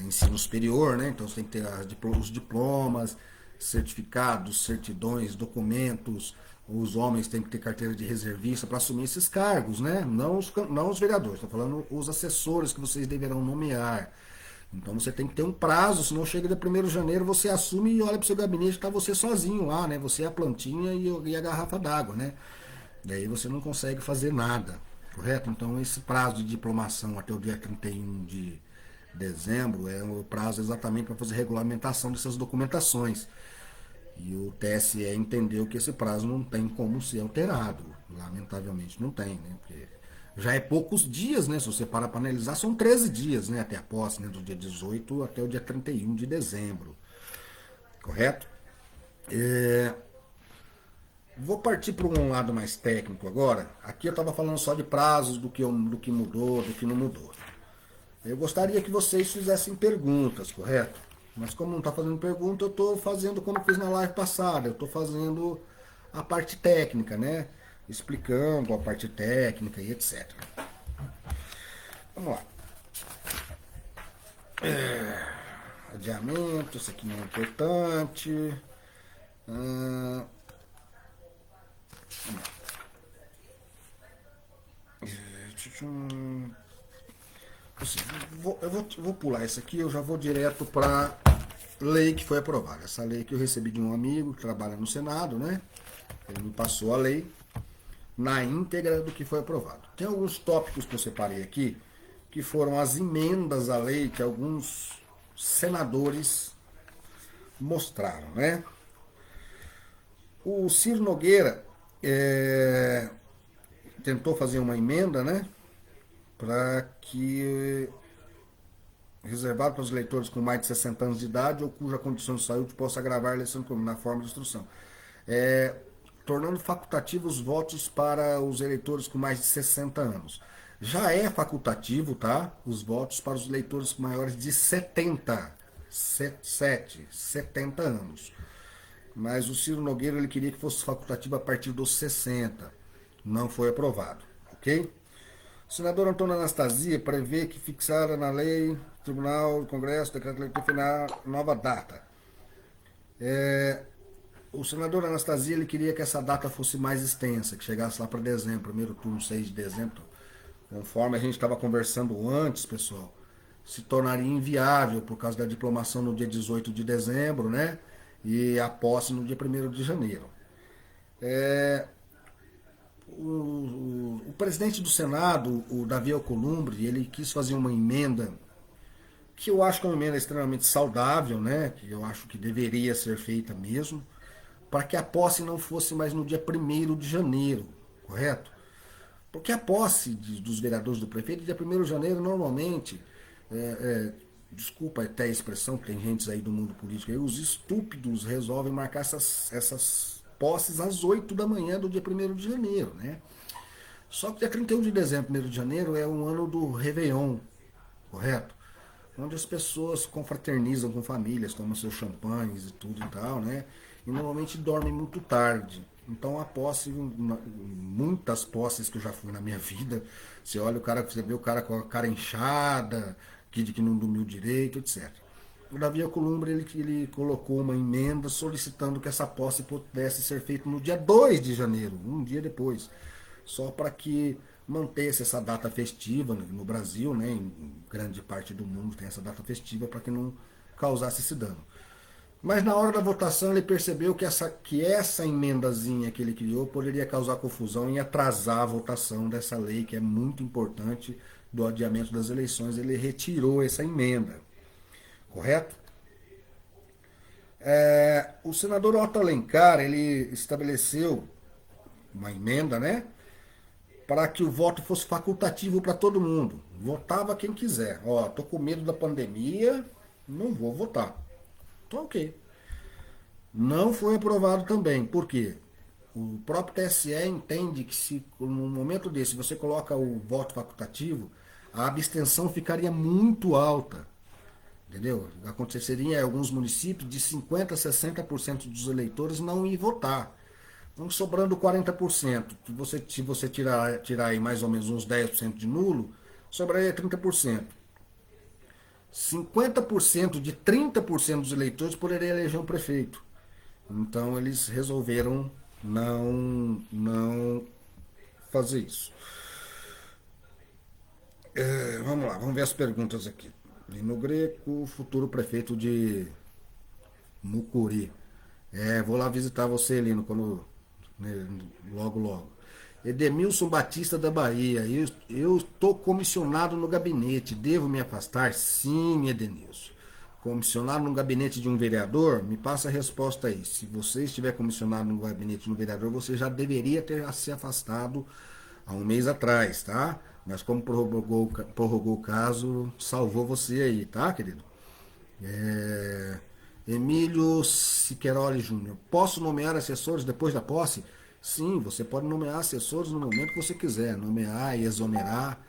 ensino superior, né? Então você tem que ter os diplomas, certificados, certidões, documentos. Os homens têm que ter carteira de reservista para assumir esses cargos, né? Não os vereadores, estou falando os assessores que vocês deverão nomear. Então você tem que ter um prazo, senão chega de 1º de janeiro, você assume e olha para o seu gabinete, está você sozinho lá, né? Você é a plantinha e a garrafa d'água, né? Daí você não consegue fazer nada, correto? Então esse prazo de diplomação até o dia 31 de dezembro é o prazo exatamente para fazer regulamentação dessas documentações. E o TSE entendeu que esse prazo não tem como ser alterado. Lamentavelmente não tem, né? Porque já é poucos dias, né? Se você para analisar, são 13 dias, né? Até a posse, né? Do dia 18 até o dia 31 de dezembro. Correto? Vou partir para um lado mais técnico agora. Aqui eu estava falando só de prazos, do que mudou, do que não mudou. Eu gostaria que vocês fizessem perguntas, correto? Mas como não está fazendo pergunta, eu estou fazendo como fiz na live passada. Eu estou fazendo a parte técnica, né? Explicando a parte técnica e etc. Vamos lá. Adiamento, isso aqui não é importante. Ah, eu vou pular isso aqui, eu já vou direto para lei que foi aprovada. Essa lei que eu recebi de um amigo que trabalha no Senado, né? Ele me passou a lei na íntegra do que foi aprovado. Tem alguns tópicos que eu separei aqui, que foram as emendas à lei que alguns senadores mostraram, né? O Ciro Nogueira tentou fazer uma emenda, né? Para que reservado para os eleitores com mais de 60 anos de idade ou cuja condição de saúde possa agravar a eleição na forma de instrução. É, tornando facultativos os votos para os eleitores com mais de 60 anos. Já é facultativo, tá? Os votos para os eleitores maiores de 70 anos. Mas o Ciro Nogueira ele queria que fosse facultativo a partir dos 60. Não foi aprovado, ok? O senador Antônio Anastasia prevê que fixara na lei, Tribunal, Congresso, Decreto-Lei final, nova data. O senador Anastasia ele queria que essa data fosse mais extensa, que chegasse lá para dezembro, primeiro turno, 6 de dezembro. Conforme a gente estava conversando antes, pessoal, se tornaria inviável por causa da diplomação no dia 18 de dezembro, né? E a posse no dia 1º de janeiro. O presidente do Senado, o Davi Alcolumbre, ele quis fazer uma emenda que eu acho que é uma emenda extremamente saudável, né? Que eu acho que deveria ser feita mesmo, para que a posse não fosse mais no dia 1º de janeiro, correto? Porque a posse dos vereadores do prefeito, dia 1º de janeiro, normalmente, desculpa até a expressão, que tem gente aí do mundo político aí, os estúpidos resolvem marcar essas posses às 8 da manhã do dia 1º de janeiro, né? Só que dia 31 de dezembro, 1º de janeiro, é um ano do Réveillon, correto? Onde as pessoas confraternizam com famílias, tomam seus champanhes e tudo e tal, né? E normalmente dormem muito tarde. Então a posse, muitas posses que eu já fui na minha vida, você olha o cara, você vê o cara com a cara inchada, que não dormiu direito, etc. O Davi Alcolumbre ele colocou uma emenda solicitando que essa posse pudesse ser feita no dia 2 de janeiro, um dia depois, só para que mantesse essa data festiva no Brasil, né, em grande parte do mundo tem essa data festiva, para que não causasse esse dano. Mas na hora da votação ele percebeu que essa emendazinha que ele criou poderia causar confusão e atrasar a votação dessa lei que é muito importante do adiamento das eleições. Ele retirou essa emenda, correto? O senador Otto Alencar ele estabeleceu uma emenda, né, para que o voto fosse facultativo para todo mundo. Votava quem quiser. Ó, tô com medo da pandemia, não vou votar. Então, ok. Não foi aprovado também. Por quê? O próprio TSE entende que se no momento desse você coloca o voto facultativo, a abstenção ficaria muito alta. Entendeu? Aconteceria em alguns municípios de 50% a 60% dos eleitores não ir votar. Então, sobrando 40%. Se você tirar aí mais ou menos uns 10% de nulo, sobraria 30%. 50% de 30% dos eleitores poderia eleger um prefeito. Então eles resolveram não fazer isso. Vamos lá, vamos ver as perguntas aqui. Lino Greco, futuro prefeito de Mucuri. Vou lá visitar você, Lino, quando, né, logo, logo. Edemilson Batista da Bahia. Eu estou comissionado no gabinete. Devo me afastar? Sim, Edenilson. Comissionado no gabinete de um vereador? Me passa a resposta aí. Se você estiver comissionado no gabinete de um vereador, você já deveria ter se afastado há um mês atrás, tá? Mas como prorrogou o caso, salvou você aí, tá, querido? Emílio Siqueiroli Júnior. Posso nomear assessores depois da posse? Sim, você pode nomear assessores no momento que você quiser. Nomear e exonerar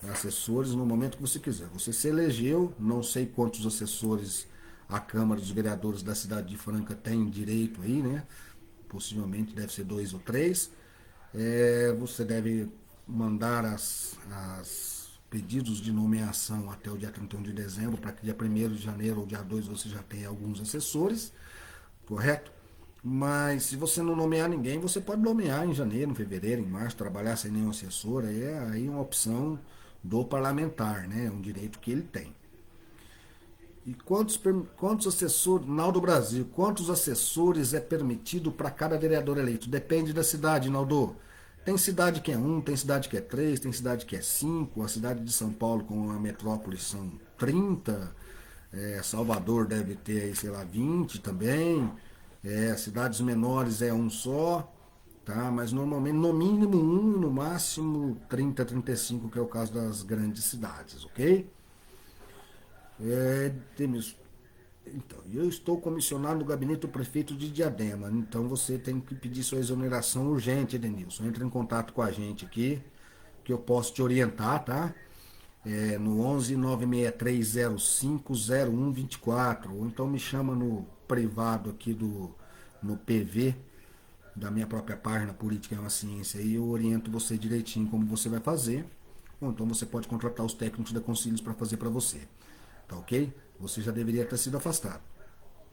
assessores no momento que você quiser. Você se elegeu, não sei quantos assessores a Câmara dos Vereadores da cidade de Franca tem direito aí, né? Possivelmente deve ser 2 ou 3. Você deve mandar as pedidos de nomeação até o dia 31 de dezembro, para que dia 1º de janeiro ou dia 2 você já tenha alguns assessores, correto? Mas se você não nomear ninguém, você pode nomear em janeiro, em fevereiro, em março, trabalhar sem nenhum assessor, é aí uma opção do parlamentar, né? É um direito que ele tem. E quantos assessores, Naldo Brasil, quantos assessores é permitido para cada vereador eleito? Depende da cidade, Naldo. Tem cidade que é 1, tem cidade que é 3, tem cidade que é 5. A cidade de São Paulo com a metrópole são 30. Salvador deve ter aí, sei lá, 20 também. Cidades menores é um só. tá? Mas normalmente, no mínimo um, no máximo 30, 35, que é o caso das grandes cidades, ok? Temos. Então, eu estou comissionado no gabinete do prefeito de Diadema, então você tem que pedir sua exoneração urgente, Edenilson. Entre em contato com a gente aqui, que eu posso te orientar, tá? No 11 96305 0124, ou então me chama no privado aqui no PV da minha própria página Política é uma Ciência e eu oriento você direitinho como você vai fazer, ou então você pode contratar os técnicos da Concílios para fazer para você, tá ok? Você já deveria ter sido afastado,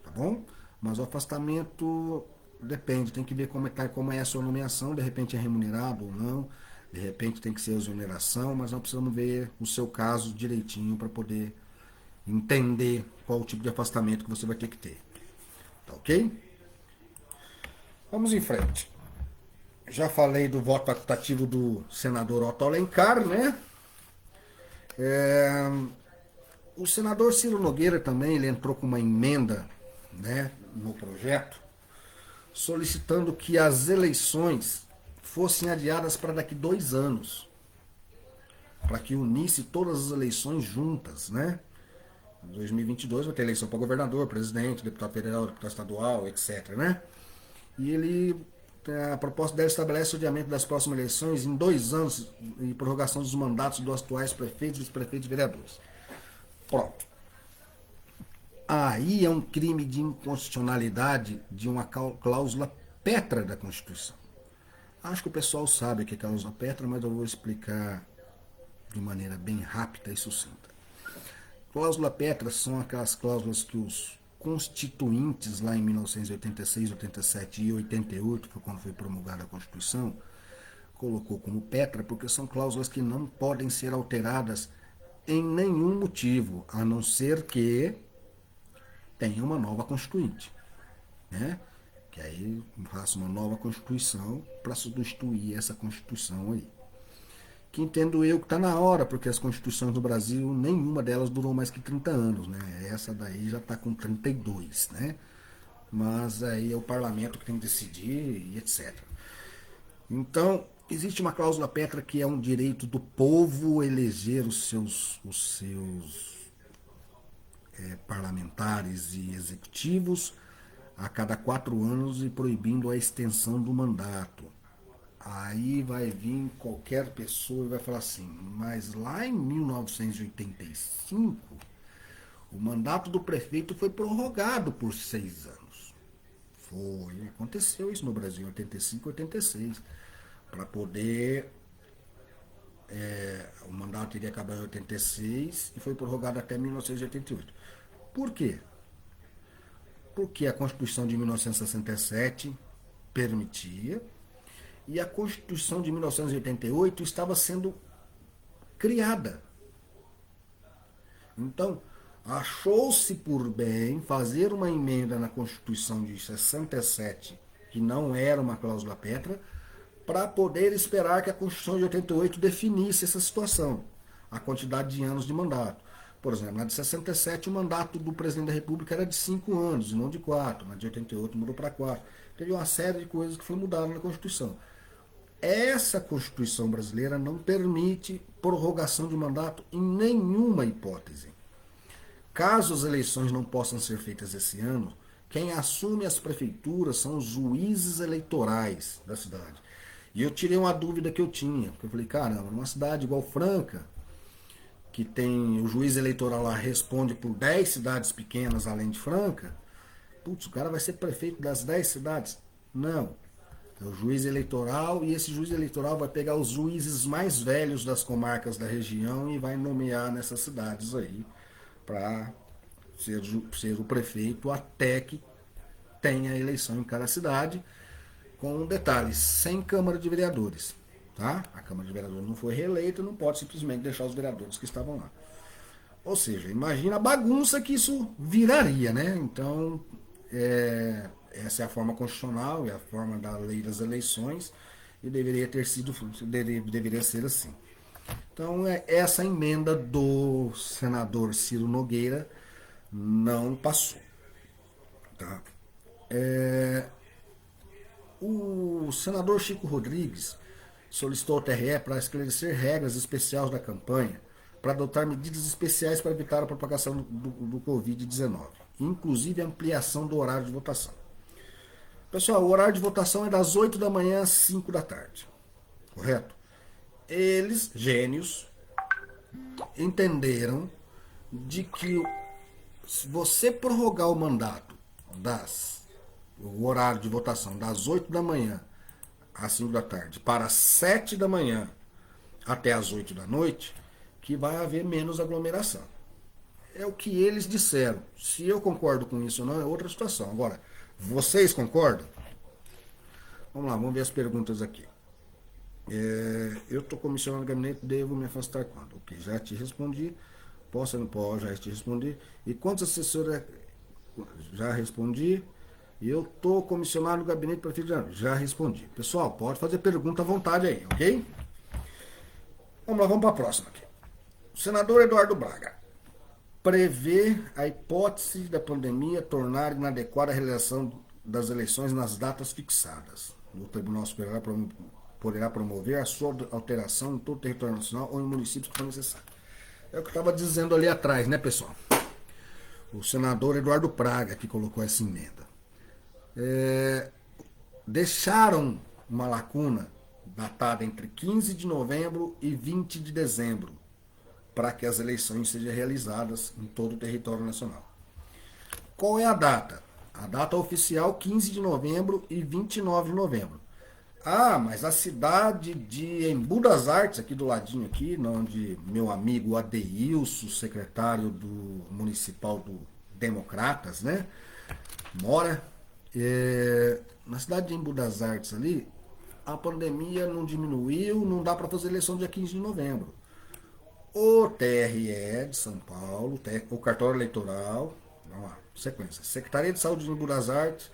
tá bom? Mas o afastamento depende, tem que ver como é a sua nomeação, de repente é remunerado ou não, de repente tem que ser exoneração, mas nós precisamos ver o seu caso direitinho para poder entender qual o tipo de afastamento que você vai ter que ter, tá ok? Vamos em frente. Já falei do voto facultativo do senador Otto Alencar, né? É, o senador Ciro Nogueira também ele entrou com uma emenda, né, no projeto, solicitando que as eleições fossem adiadas para daqui 2 anos, para que unisse todas as eleições juntas, né? Em 2022 vai ter eleição para governador, presidente, deputado federal, deputado estadual, etc, né? E a proposta dela estabelece o adiamento das próximas eleições em 2 anos e prorrogação dos mandatos dos atuais prefeitos, vice-prefeitos e vereadores. Pronto. Aí é um crime de inconstitucionalidade de uma cláusula pétrea da Constituição. Acho que o pessoal sabe o que é cláusula pétrea, mas eu vou explicar de maneira bem rápida e sucinta. Cláusula pétrea são aquelas cláusulas que os constituintes lá em 1986, 87 e 88, foi quando foi promulgada a Constituição, colocou como pétrea porque são cláusulas que não podem ser alteradas em nenhum motivo, a não ser que tenha uma nova Constituinte, né? Que aí faça uma nova Constituição para substituir essa Constituição aí. Que entendo eu que está na hora, porque as constituições do Brasil, nenhuma delas durou mais que 30 anos, né? Essa daí já está com 32, né? Mas aí é o parlamento que tem que decidir e etc. Então, existe uma cláusula pétrea que é um direito do povo eleger os seus parlamentares e executivos a cada 4 anos e proibindo a extensão do mandato. Aí vai vir qualquer pessoa e vai falar assim, mas lá em 1985, o mandato do prefeito foi prorrogado por 6 anos. Foi, aconteceu isso no Brasil em 85 e 86. Para poder. O mandato iria acabar em 86 e foi prorrogado até 1988. Por quê? Porque a Constituição de 1967 permitia e a Constituição de 1988 estava sendo criada. Então, achou-se por bem fazer uma emenda na Constituição de 67, que não era uma cláusula pétrea, para poder esperar que a Constituição de 88 definisse essa situação, a quantidade de anos de mandato. Por exemplo, na de 67 o mandato do presidente da República era de 5 anos e não de 4. Na de 88 mudou para 4. Teve uma série de coisas que foi mudada na Constituição. Essa Constituição brasileira não permite prorrogação de mandato em nenhuma hipótese. Caso as eleições não possam ser feitas esse ano, quem assume as prefeituras são os juízes eleitorais da cidade. E eu tirei uma dúvida que eu tinha, porque eu falei, caramba, numa cidade igual Franca, que tem o juiz eleitoral lá responde por 10 cidades pequenas além de Franca, putz, o cara vai ser prefeito das 10 cidades? Não. É o juiz eleitoral e esse juiz eleitoral vai pegar os juízes mais velhos das comarcas da região e vai nomear nessas cidades aí para ser o prefeito até que tenha eleição em cada cidade, com um detalhe, sem Câmara de Vereadores. Tá? A Câmara de Vereadores não foi reeleita, não pode simplesmente deixar os vereadores que estavam lá. Ou seja, imagina a bagunça que isso viraria, né? Então, essa é a forma constitucional, é a forma da lei das eleições e deveria ser assim. Então, essa emenda do senador Ciro Nogueira não passou. Tá? O senador Chico Rodrigues solicitou ao TRE para esclarecer regras especiais da campanha para adotar medidas especiais para evitar a propagação do Covid-19, inclusive a ampliação do horário de votação. Pessoal, o horário de votação é das 8 da manhã às 5 da tarde, correto? Eles, gênios, entenderam de que se você prorrogar o mandato o horário de votação das 8 da manhã às 5 da tarde para 7 da manhã até às 8 da noite, que vai haver menos aglomeração. É o que eles disseram. Se eu concordo com isso ou não, é outra situação. Agora, vocês concordam? Vamos lá, vamos ver as perguntas aqui. Eu estou comissionado no gabinete, devo me afastar quando? Ok, já te respondi. Posso ou não posso? Já te respondi. E quantos assessores? Já respondi. E eu estou comissionado no gabinete para prefeito. Já respondi. Pessoal, pode fazer pergunta à vontade aí, ok? Vamos lá, vamos para a próxima aqui. O senador Eduardo Braga prevê a hipótese da pandemia tornar inadequada a realização das eleições nas datas fixadas. O Tribunal Superior poderá promover a sua alteração em todo o território nacional ou em municípios que for necessário. É o que eu estava dizendo ali atrás, né, pessoal? O senador Eduardo Braga que colocou essa emenda. Deixaram uma lacuna datada entre 15 de novembro e 20 de dezembro para que as eleições sejam realizadas em todo o território nacional. Qual é a data? A data oficial 15 de novembro e 29 de novembro. Ah, mas a cidade de Embu das Artes, aqui do ladinho aqui, onde meu amigo Adeilson, secretário do municipal do Democratas, né, mora, na cidade de Embu das Artes ali, a pandemia não diminuiu, não dá para fazer eleição dia 15 de novembro. O TRE de São Paulo, o cartório eleitoral, vamos lá, sequência, Secretaria de Saúde de Embu das Artes,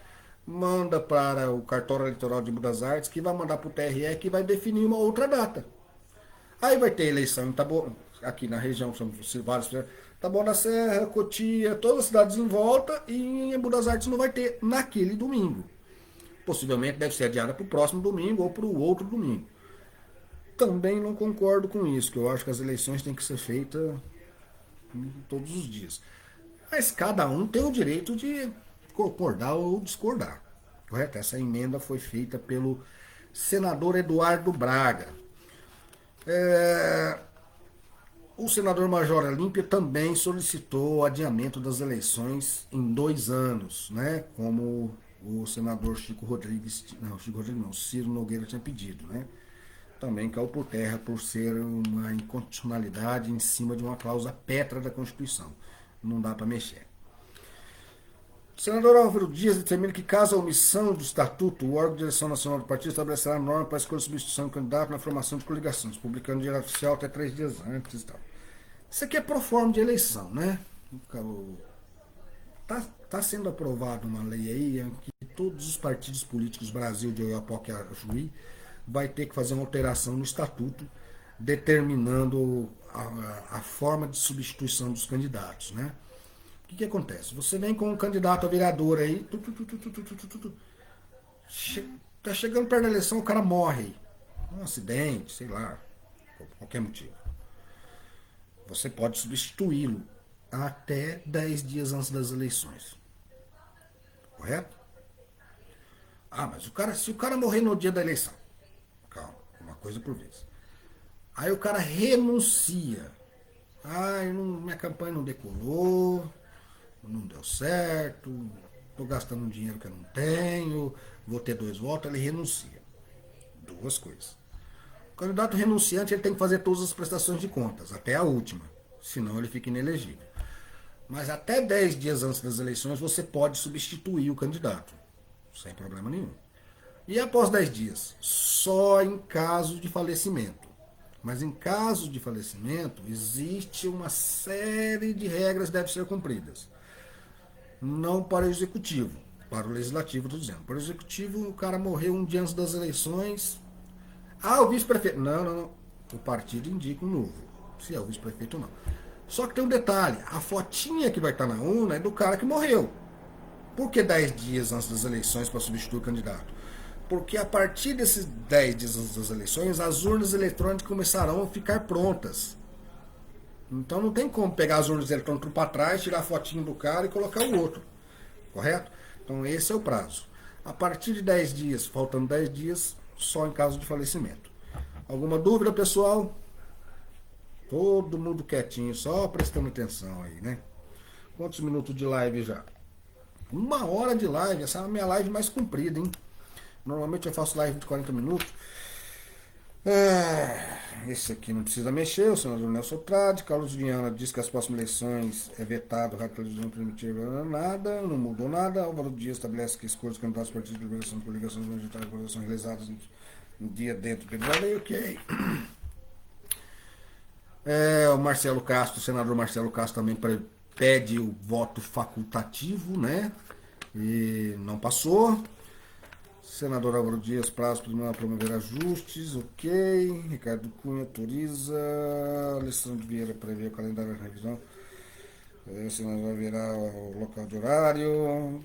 manda para o cartório eleitoral de Embu das Artes, que vai mandar para o TRE, que vai definir uma outra data. Aí vai ter eleição em aqui na região, são vários, Taboão da Serra, Cotia, todas as cidades em volta, e em Embu das Artes não vai ter naquele domingo. Possivelmente deve ser adiada para o próximo domingo ou para o outro domingo. Também não concordo com isso, que eu acho que as eleições têm que ser feitas todos os dias. Mas cada um tem o direito de concordar ou discordar. Correto? Essa emenda foi feita pelo senador Eduardo Braga. O senador Major Olímpia também solicitou o adiamento das eleições em 2 anos, né? Como o senador Ciro Nogueira tinha pedido, né? Também caiu por terra por ser uma inconstitucionalidade em cima de uma cláusula pétrea da Constituição. Não dá para mexer. O senador Álvaro Dias determina que, caso a omissão do estatuto, o órgão de direção nacional do partido estabelecerá a norma para a escolha e substituição do candidato na formação de coligações, publicando no Diário Oficial até 3 dias antes e tal. Isso aqui é pro forma de eleição, né? Tá sendo aprovada uma lei aí em que todos os partidos políticos Brasil, de Oiapoque a Juí, vai ter que fazer uma alteração no estatuto, determinando a forma de substituição dos candidatos, né? O que acontece? Você vem com um candidato a vereador aí, tá chegando perto da eleição, o cara morre. Um acidente, sei lá, por qualquer motivo. Você pode substituí-lo até 10 dias antes das eleições. Correto? Ah, mas se o cara morrer no dia da eleição, calma, uma coisa por vez. Aí o cara renuncia. Minha campanha não decolou, não deu certo, estou gastando um dinheiro que eu não tenho, vou ter 2 votos, ele renuncia. 2 coisas. O candidato renunciante ele tem que fazer todas as prestações de contas, até a última, senão ele fica inelegível. Mas até 10 dias antes das eleições você pode substituir o candidato, sem problema nenhum. E após 10 dias? Só em caso de falecimento. Mas em caso de falecimento, existe uma série de regras que devem ser cumpridas. Não para o executivo, para o legislativo, estou dizendo. Para o executivo, o cara morreu um dia antes das eleições. O vice-prefeito. Não. O partido indica um novo. Se é o vice-prefeito ou não. Só que tem um detalhe. A fotinha que vai estar na urna é do cara que morreu. Por que 10 dias antes das eleições para substituir o candidato? Porque a partir desses 10 dias das eleições, as urnas eletrônicas começarão a ficar prontas. Então não tem como pegar as urnas eletrônicas para trás, tirar a fotinho do cara e colocar o outro. Correto? Então esse é o prazo. A partir de 10 dias, faltando 10 dias, só em caso de falecimento. Alguma dúvida, pessoal? Todo mundo quietinho, só prestando atenção aí, né? Quantos minutos de live já? 1 hora de live, essa é a minha live mais comprida, hein? Normalmente eu faço live de 40 minutos. Esse aqui não precisa mexer, o senador Nelson Trade. Carlos Viana diz que as próximas eleições é vetado, radicalização primitiva, nada, não mudou nada. Álvaro Dias estabelece que escolhas dos candidatos partidos de liberação de coligações majoritárias e coligações realizadas no dia dentro da lei, ok. O Marcelo Castro, o senador Marcelo Castro também pede o voto facultativo, né? E não passou. Senador Álvaro Dias, prazo para promover ajustes, ok. Ricardo Cunha autoriza. Alessandro Vieira prevê o calendário de revisão. O senador verá o local de horário.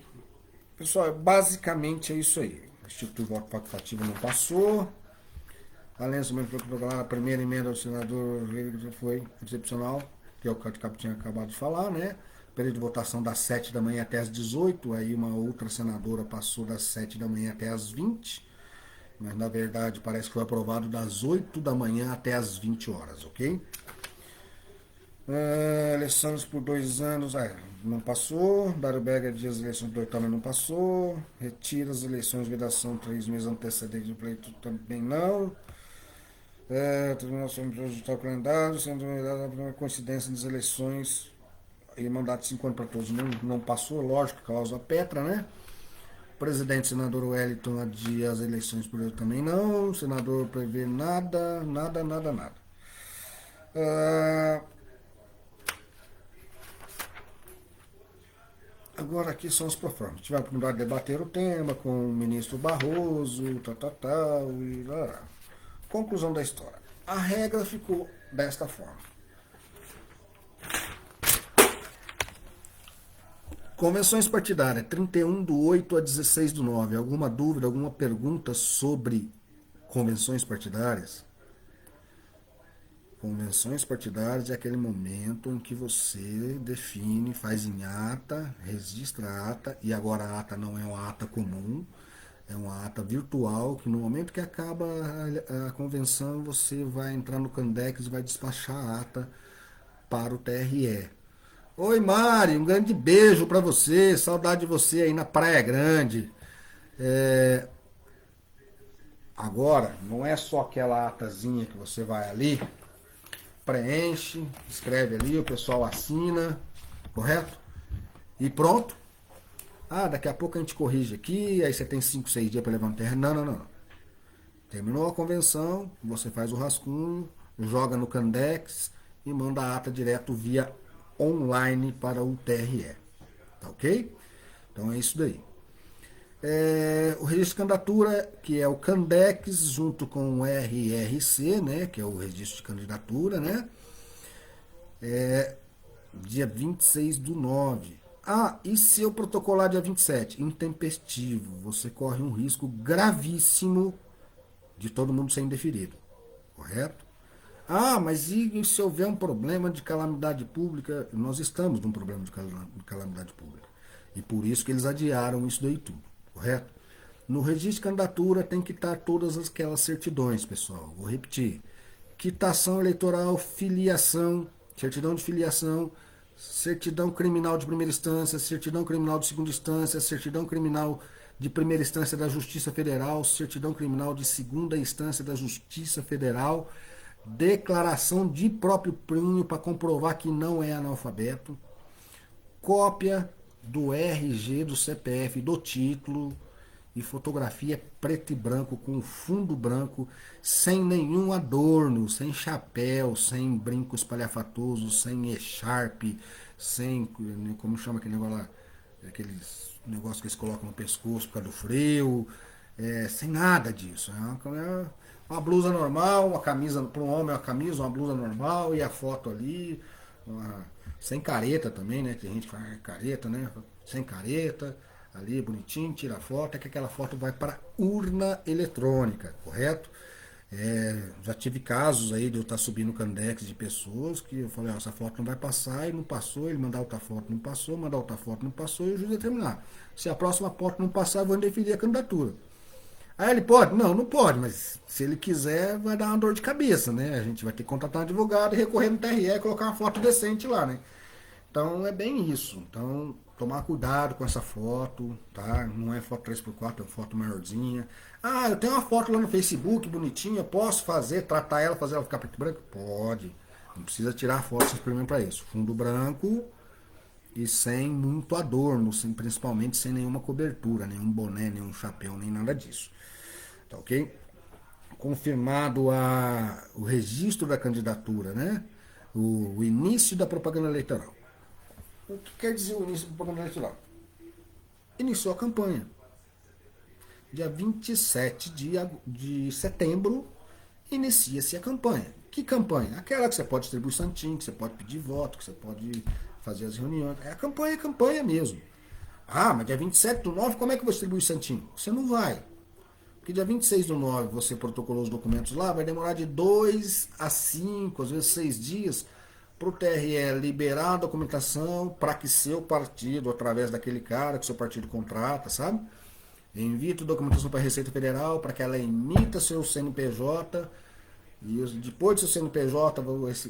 Pessoal, basicamente é isso aí. O Instituto de Voto Facultativo não passou. Além do a primeira emenda do senador foi excepcional, que é o que o Cabo tinha acabado de falar, né? Período de votação das 7 da manhã até as 18, aí uma outra senadora passou das 7 da manhã até as 20, mas na verdade parece que foi aprovado das 8 da manhã até as 20 horas, ok? Eleições por 2 anos, não passou. Dário Berger diz as eleições do Oitama não passou. Retira as eleições de vedação 3 meses antecedentes do pleito também não. Terminação de ajustar o calendário, sendo a coincidência das eleições e mandato de 5 anos para todos não passou, lógico, causa Petra, né? Presidente, senador Wellington adia as eleições por ele também não. Senador prevê nada. Agora aqui são os proformas. Tivemos a oportunidade de debater o tema com o ministro Barroso, e lá. Conclusão da história. A regra ficou desta forma. Convenções partidárias, 31/8 a 16/9. Alguma dúvida, alguma pergunta sobre convenções partidárias? Convenções partidárias é aquele momento em que você define, faz em ata, registra a ata, e agora a ata não é uma ata comum, é uma ata virtual, que no momento que acaba a convenção, você vai entrar no Candex e vai despachar a ata para o TRE. Oi Mari, um grande beijo pra você, saudade de você aí na Praia Grande. Agora, não é só aquela atazinha que você vai ali, preenche, escreve ali, o pessoal assina, correto? E pronto. Daqui a pouco a gente corrige aqui, aí você tem 5, 6 dias para levantar. Não. Terminou a convenção, você faz o rascunho, joga no Candex e manda a ata direto via online para o TRE. Tá ok? Então é isso daí. O registro de candidatura, que é o Candex, junto com o RRC, né, que é o registro de candidatura, né? Dia 26/9. E se eu protocolar dia 27? Intempestivo. Você corre um risco gravíssimo de todo mundo ser indeferido. Correto? Mas e se houver um problema de calamidade pública? Nós estamos num problema de calamidade pública. E por isso que eles adiaram isso daí tudo. Correto? No registro de candidatura tem que estar todas aquelas certidões, pessoal. Vou repetir. Quitação eleitoral, filiação, certidão de filiação, certidão criminal de primeira instância, certidão criminal de segunda instância, certidão criminal de primeira instância da Justiça Federal, certidão criminal de segunda instância da Justiça Federal, declaração de próprio punho para comprovar que não é analfabeto, cópia do RG, do CPF, do título e fotografia preto e branco com fundo branco, sem nenhum adorno, sem chapéu, sem brinco espalhafatoso, sem echarpe, sem, como chama aquele negócio lá, aqueles negócios que eles colocam no pescoço por causa do frio, sem nada disso. É uma blusa normal, uma camisa, para um homem uma camisa, uma blusa normal e a foto ali, sem careta também, né? Tem gente que faz careta, né? Sem careta. ali bonitinho, tira a foto, é que aquela foto vai para urna eletrônica, correto? Já tive casos aí de eu estar subindo o Candex de pessoas que eu falei, essa foto não vai passar, e não passou, ele mandar outra foto não passou, mandar outra foto não passou, e o juiz ia terminar. Se a próxima foto não passar, eu vou indeferir a candidatura. Aí ele pode? Não, não pode, mas se ele quiser, vai dar uma dor de cabeça, né? A gente vai ter que contratar um advogado e recorrer no TRE e colocar uma foto decente lá, né? Então é bem isso. Então, tomar cuidado com essa foto, tá? Não é foto 3x4, é foto maiorzinha. Ah, eu tenho uma foto lá no Facebook bonitinha, posso fazer, tratar ela, fazer ela ficar preto e branco? Pode. Não precisa tirar a foto simplesmente para isso. Fundo branco e sem muito adorno, principalmente sem nenhuma cobertura, nenhum boné, nenhum chapéu, nem nada disso. Tá ok? Confirmado o registro da candidatura, né? O início da propaganda eleitoral. O que quer dizer o início da propaganda eleitoral? Iniciou a campanha. Dia 27 de setembro, inicia-se a campanha. Que campanha? Aquela que você pode distribuir santinho, que você pode pedir voto, que você pode fazer as reuniões. É campanha mesmo. Ah, mas dia 27/9, como é que eu vou distribuir santinho? Você não vai. Porque dia 26/9 você protocolou os documentos lá, vai demorar de 2 a 5, às vezes 6 dias, para o TRE liberar a documentação para que seu partido, através daquele cara que seu partido contrata, sabe? Envie a documentação para a Receita Federal para que ela emita seu CNPJ. E depois do seu CNPJ,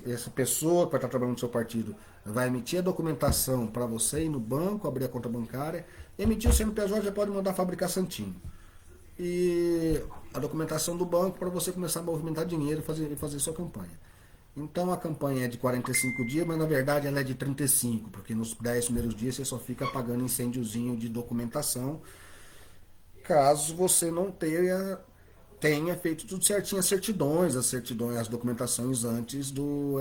essa pessoa que vai estar trabalhando no seu partido vai emitir a documentação para você ir no banco, abrir a conta bancária. Emitir o CNPJ já pode mandar fabricar santinho. E a documentação do banco para você começar a movimentar dinheiro e fazer sua campanha. Então a campanha é de 45 dias, mas na verdade ela é de 35, porque nos 10 primeiros dias você só fica pagando incêndiozinho de documentação, caso você não tenha feito tudo certinho, as documentações antes do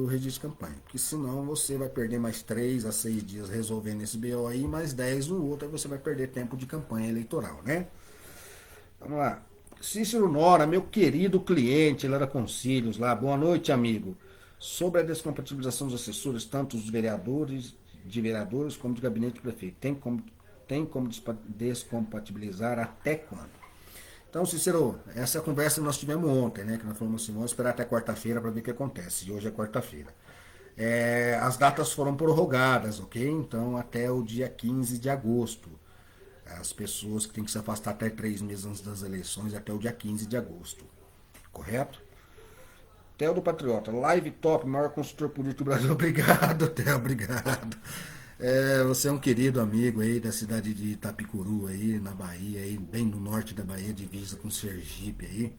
registro de campanha. Porque senão você vai perder mais 3 a 6 dias resolvendo esse BO aí, mais 10 no outro, aí você vai perder tempo de campanha eleitoral, né? Vamos lá. Cícero Nora, meu querido cliente lá da Concílios, lá, boa noite, amigo. Sobre a descompatibilização dos assessores, tanto os vereadores como de gabinete do prefeito. Tem como descompatibilizar até quando? Então, Cícero, essa é a conversa que nós tivemos ontem, né? Que nós falamos assim, vamos esperar até quarta-feira para ver o que acontece. E hoje é quarta-feira. As datas foram prorrogadas, ok? Então, até o dia 15 de agosto. As pessoas que têm que se afastar até 3 meses antes das eleições, até o dia 15 de agosto. Correto? Theo do Patriota, live top, maior consultor político do Brasil. Obrigado, Theo, obrigado. Você é um querido amigo aí da cidade de Itapicuru, aí na Bahia, aí, bem no norte da Bahia, divisa com Sergipe aí.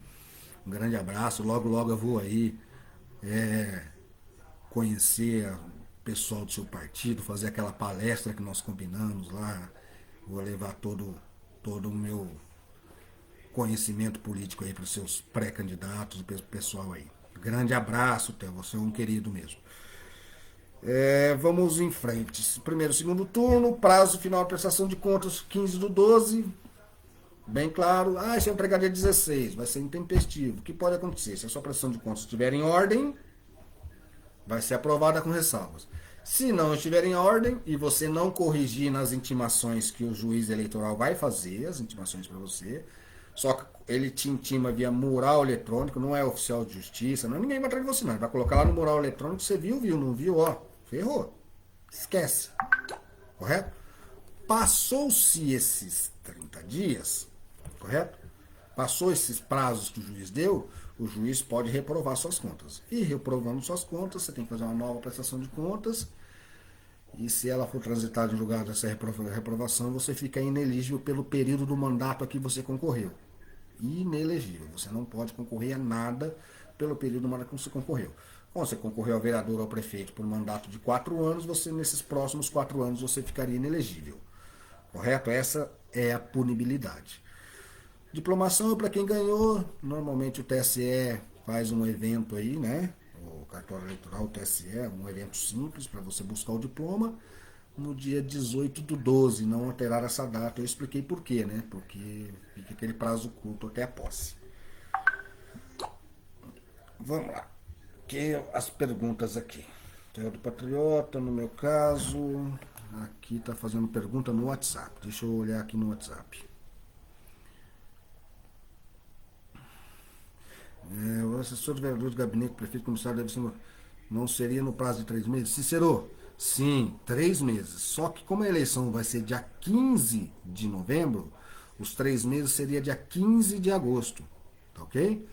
Um grande abraço, logo logo eu vou aí conhecer o pessoal do seu partido, fazer aquela palestra que nós combinamos lá. Vou levar todo o meu conhecimento político aí para os seus pré-candidatos, para o pessoal aí. Grande abraço, Theo, você é um querido mesmo. Vamos em frente. Primeiro e segundo turno, prazo final de prestação de contas 15/12. Bem claro. Se eu entregar dia 16, vai ser intempestivo. O que pode acontecer? Se a sua prestação de contas estiver em ordem, vai ser aprovada com ressalvas. Se não estiver em ordem e você não corrigir nas intimações que o juiz eleitoral vai fazer, as intimações para você, só que ele te intima via mural eletrônico, não é oficial de justiça, não, ninguém vai atrás de você não, ele vai colocar lá no mural eletrônico, você viu, não viu, ferrou, esquece, correto? Passou-se esses 30 dias, correto? Passou esses prazos que o juiz deu, o juiz pode reprovar suas contas. E reprovando suas contas, você tem que fazer uma nova prestação de contas. E se ela for transitada em julgado dessa reprovação, você fica inelegível pelo período do mandato a que você concorreu. Inelegível. Você não pode concorrer a nada pelo período do mandato que você concorreu. Quando você concorreu ao vereador ou ao prefeito por um mandato de 4 anos, nesses próximos 4 anos você ficaria inelegível. Correto? Essa é a punibilidade. Diplomação é para quem ganhou. Normalmente o TSE faz um evento aí, né? O cartório eleitoral, o TSE, um evento simples para você buscar o diploma no dia 18/12, não alterar essa data. Eu expliquei por quê, né? Porque fica aquele prazo curto até a posse. Vamos lá. Que as perguntas aqui. Theo do Patriota, no meu caso. aqui tá fazendo pergunta no WhatsApp. Deixa eu olhar aqui no WhatsApp. O assessor de vereador do gabinete do prefeito comissário deve ser. Não seria no prazo de 3 meses? Cícero, sim, 3 meses. Só que como a eleição vai ser dia 15 de novembro, os 3 meses seria dia 15 de agosto. Tá ok?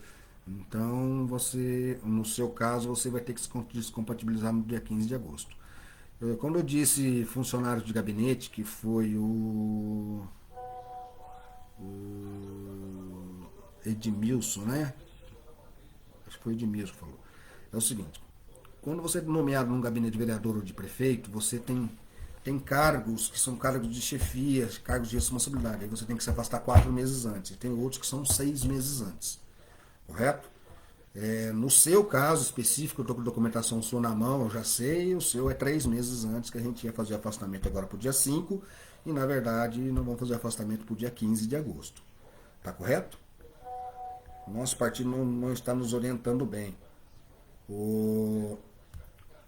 Então você, no seu caso, você vai ter que se descompatibilizar no dia 15 de agosto. Quando eu disse funcionário de gabinete, que foi o Edmilson, né? Acho que foi o Edmilson que falou. É o seguinte, quando você é nomeado num gabinete de vereador ou de prefeito, você tem cargos que são cargos de chefia, cargos de responsabilidade. Aí você tem que se afastar 4 meses antes. E tem outros que são 6 meses antes. Correto? No seu caso específico, eu estou com a documentação sua na mão, eu já sei, o seu é 3 meses antes, que a gente ia fazer o afastamento agora para o dia 5, e na verdade nós vamos fazer o afastamento para o dia 15 de agosto. Tá correto? Nosso partido não está nos orientando bem. O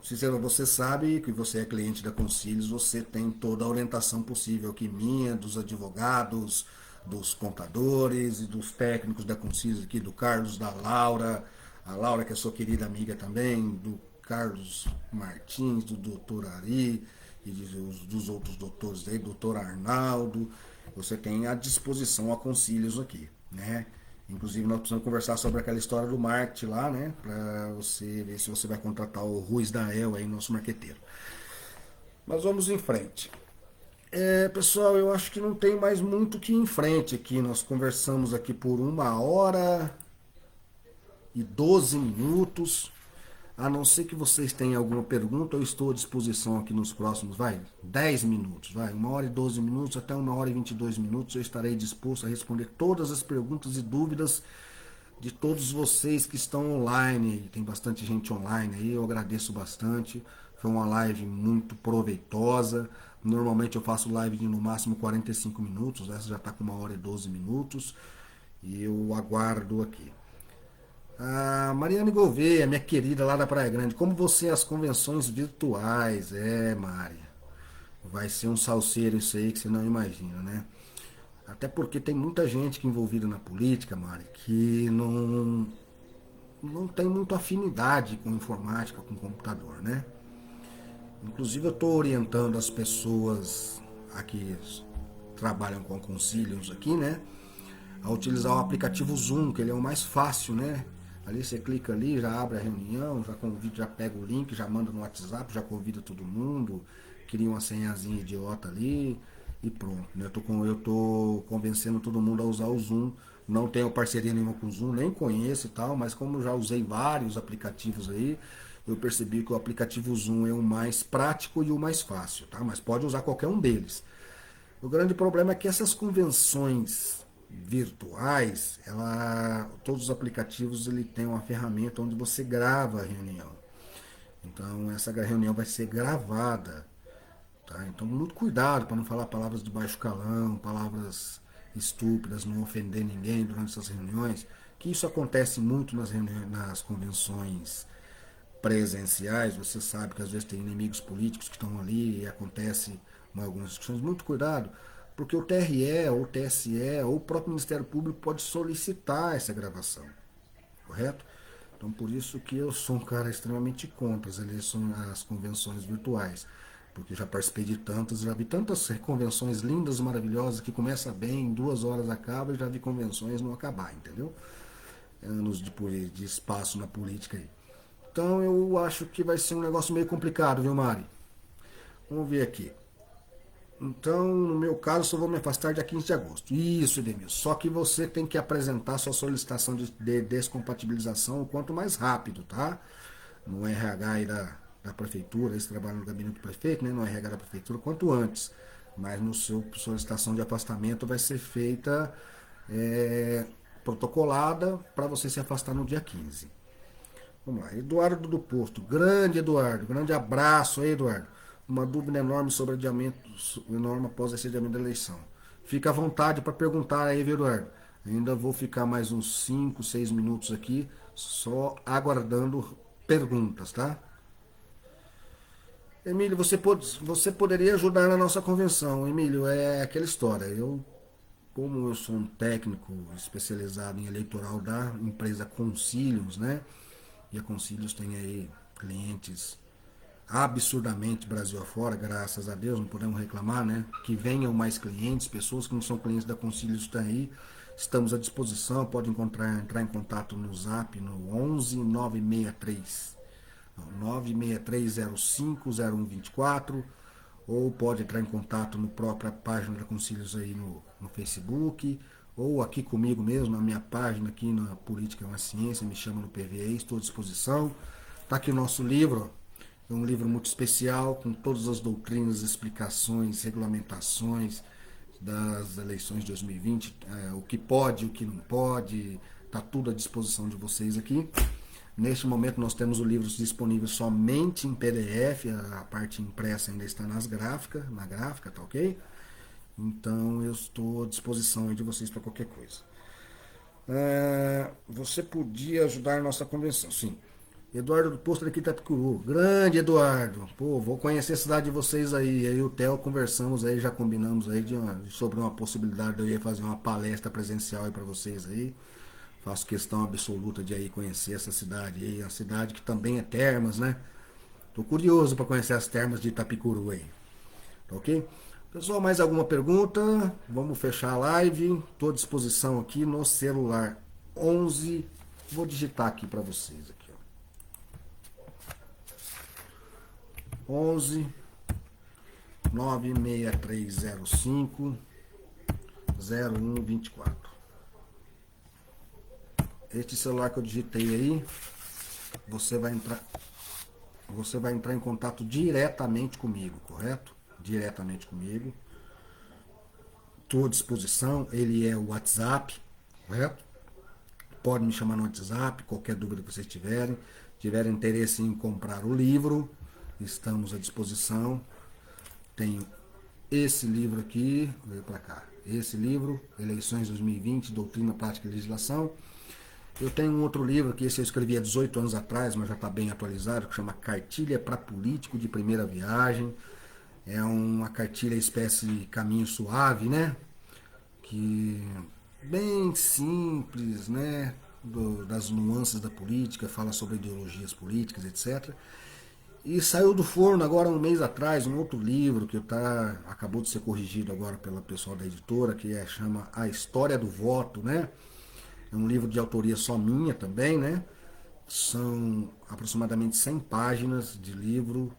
Cícero, você sabe que você é cliente da Concílios, você tem toda a orientação possível aqui minha, dos advogados, dos contadores e dos técnicos da Concílios aqui, do Carlos, da Laura, a Laura que é sua querida amiga também, do Carlos Martins, do doutor Ari e dos outros doutores aí, doutor Arnaldo. Você tem à disposição a Concílios aqui, né? Inclusive nós precisamos conversar sobre aquela história do marketing lá, né? Para você ver se você vai contratar o Ruiz Dael aí, nosso marqueteiro. Mas vamos em frente. Pessoal, eu acho que não tem mais muito que ir em frente aqui. Nós conversamos aqui por 1 hora e 12 minutos. A não ser que vocês tenham alguma pergunta, eu estou à disposição aqui nos próximos, 10 minutos, 1 hora e 12 minutos, até 1 hora e 22 minutos, eu estarei disposto a responder todas as perguntas e dúvidas de todos vocês que estão online. Tem bastante gente online aí, eu agradeço bastante. Foi uma live muito proveitosa. Normalmente eu faço live de no máximo 45 minutos, essa já está com 1 hora e 12 minutos. E eu aguardo aqui. A Mariane Gouveia, minha querida lá da Praia Grande, como você as convenções virtuais? Mari, vai ser um salseiro isso aí que você não imagina, né? Até porque tem muita gente que é envolvida na política, Mari, que não tem muita afinidade com informática, com computador, né? Inclusive eu estou orientando as pessoas aqui que trabalham com concílios aqui, né? A utilizar o aplicativo Zoom, que ele é o mais fácil, né? Ali você clica ali, já abre a reunião, já convida, já pega o link, já manda no WhatsApp, já convida todo mundo, cria uma senhazinha idiota ali e pronto. Né? Eu tô convencendo todo mundo a usar o Zoom. Não tenho parceria nenhuma com o Zoom, nem conheço e tal, mas como já usei vários aplicativos aí, eu percebi que o aplicativo Zoom é o mais prático e o mais fácil, tá? Mas pode usar qualquer um deles. O grande problema é que essas convenções virtuais, todos os aplicativos ele tem uma ferramenta onde você grava a reunião. Então essa reunião vai ser gravada, tá? Então muito cuidado para não falar palavras de baixo calão, palavras estúpidas, não ofender ninguém durante essas reuniões, que isso acontece muito nas convenções presenciais. Você sabe que às vezes tem inimigos políticos que estão ali e acontece algumas discussões. Muito cuidado, porque o TRE, ou o TSE, ou o próprio Ministério Público pode solicitar essa gravação, correto? Então por isso que eu sou um cara extremamente contra as eleições, as convenções virtuais, porque já participei de tantas, já vi tantas convenções lindas, maravilhosas, que começa bem, em 2 horas acaba, e já vi convenções não acabar, entendeu? Anos de espaço na política aí. Então eu acho que vai ser um negócio meio complicado, viu, Mari? Vamos ver aqui. Então, no meu caso, só vou me afastar dia 15 de agosto. Isso, Edemilson. Só que você tem que apresentar sua solicitação de descompatibilização o quanto mais rápido, tá? No RH aí da prefeitura, esse trabalho no gabinete do prefeito, né? No RH da prefeitura, quanto antes. Mas no seu solicitação de afastamento vai ser feita protocolada para você se afastar no dia 15. Vamos lá, Eduardo do Posto. Grande Eduardo, grande abraço aí, Eduardo. Uma dúvida enorme sobre adiamento, enorme após esse adiamento da eleição. Fica à vontade para perguntar aí, viu, Eduardo? Ainda vou ficar mais uns 5, 6 minutos aqui, só aguardando perguntas, tá? Emílio, você poderia ajudar na nossa convenção. Emílio, é aquela história. Como eu sou um técnico especializado em eleitoral da empresa Concílios, né? E a Concílios tem aí clientes absurdamente Brasil afora, graças a Deus, não podemos reclamar, né? Que venham mais clientes, pessoas que não são clientes da Concílios estão aí. Estamos à disposição, pode entrar em contato no Zap no 11 963 963050124, ou pode entrar em contato no própria página da Concílios aí no Facebook, ou aqui comigo mesmo, na minha página aqui na Política é uma Ciência, me chama no PVA, estou à disposição. Está aqui o nosso livro, é um livro muito especial, com todas as doutrinas, explicações, regulamentações das eleições de 2020, o que pode, o que não pode, está tudo à disposição de vocês aqui. Neste momento nós temos o livro disponível somente em PDF, a parte impressa ainda está na gráfica, tá ok? Então eu estou à disposição de vocês para qualquer coisa. Você podia ajudar a nossa convenção, sim. Eduardo do Posto daqui Itapicuru. Grande Eduardo. Pô, vou conhecer a cidade de vocês aí. Aí o Theo conversamos aí, já combinamos aí sobre uma possibilidade de eu ir fazer uma palestra presencial aí para vocês aí. Faço questão absoluta de aí conhecer essa cidade aí, a cidade que também é termas, né? Tô curioso para conhecer as termas de Itapicuru aí. Tá ok? Pessoal, mais alguma pergunta? Vamos fechar a live. Estou à disposição aqui no celular 11. Vou digitar aqui para vocês aqui, ó. 11 96305 0124. Este celular que eu digitei aí, você vai entrar em contato diretamente comigo, correto? Diretamente comigo. Estou à disposição, ele é o WhatsApp, correto? Pode me chamar no WhatsApp, qualquer dúvida que vocês tiverem interesse em comprar o livro, estamos à disposição. Tenho esse livro aqui, veio para cá, esse livro, Eleições 2020, Doutrina, Prática e Legislação. Eu tenho um outro livro que esse eu escrevi há 18 anos atrás, mas já está bem atualizado, que chama Cartilha para Político de Primeira Viagem. É uma cartilha espécie caminho suave, né? Que bem simples, né? Das nuances da política, fala sobre ideologias políticas, etc. E saiu do forno agora um mês atrás um outro livro que acabou de ser corrigido agora pela pessoal da editora, que chama A História do Voto, né? É um livro de autoria só minha também, né? São aproximadamente 100 páginas de livro,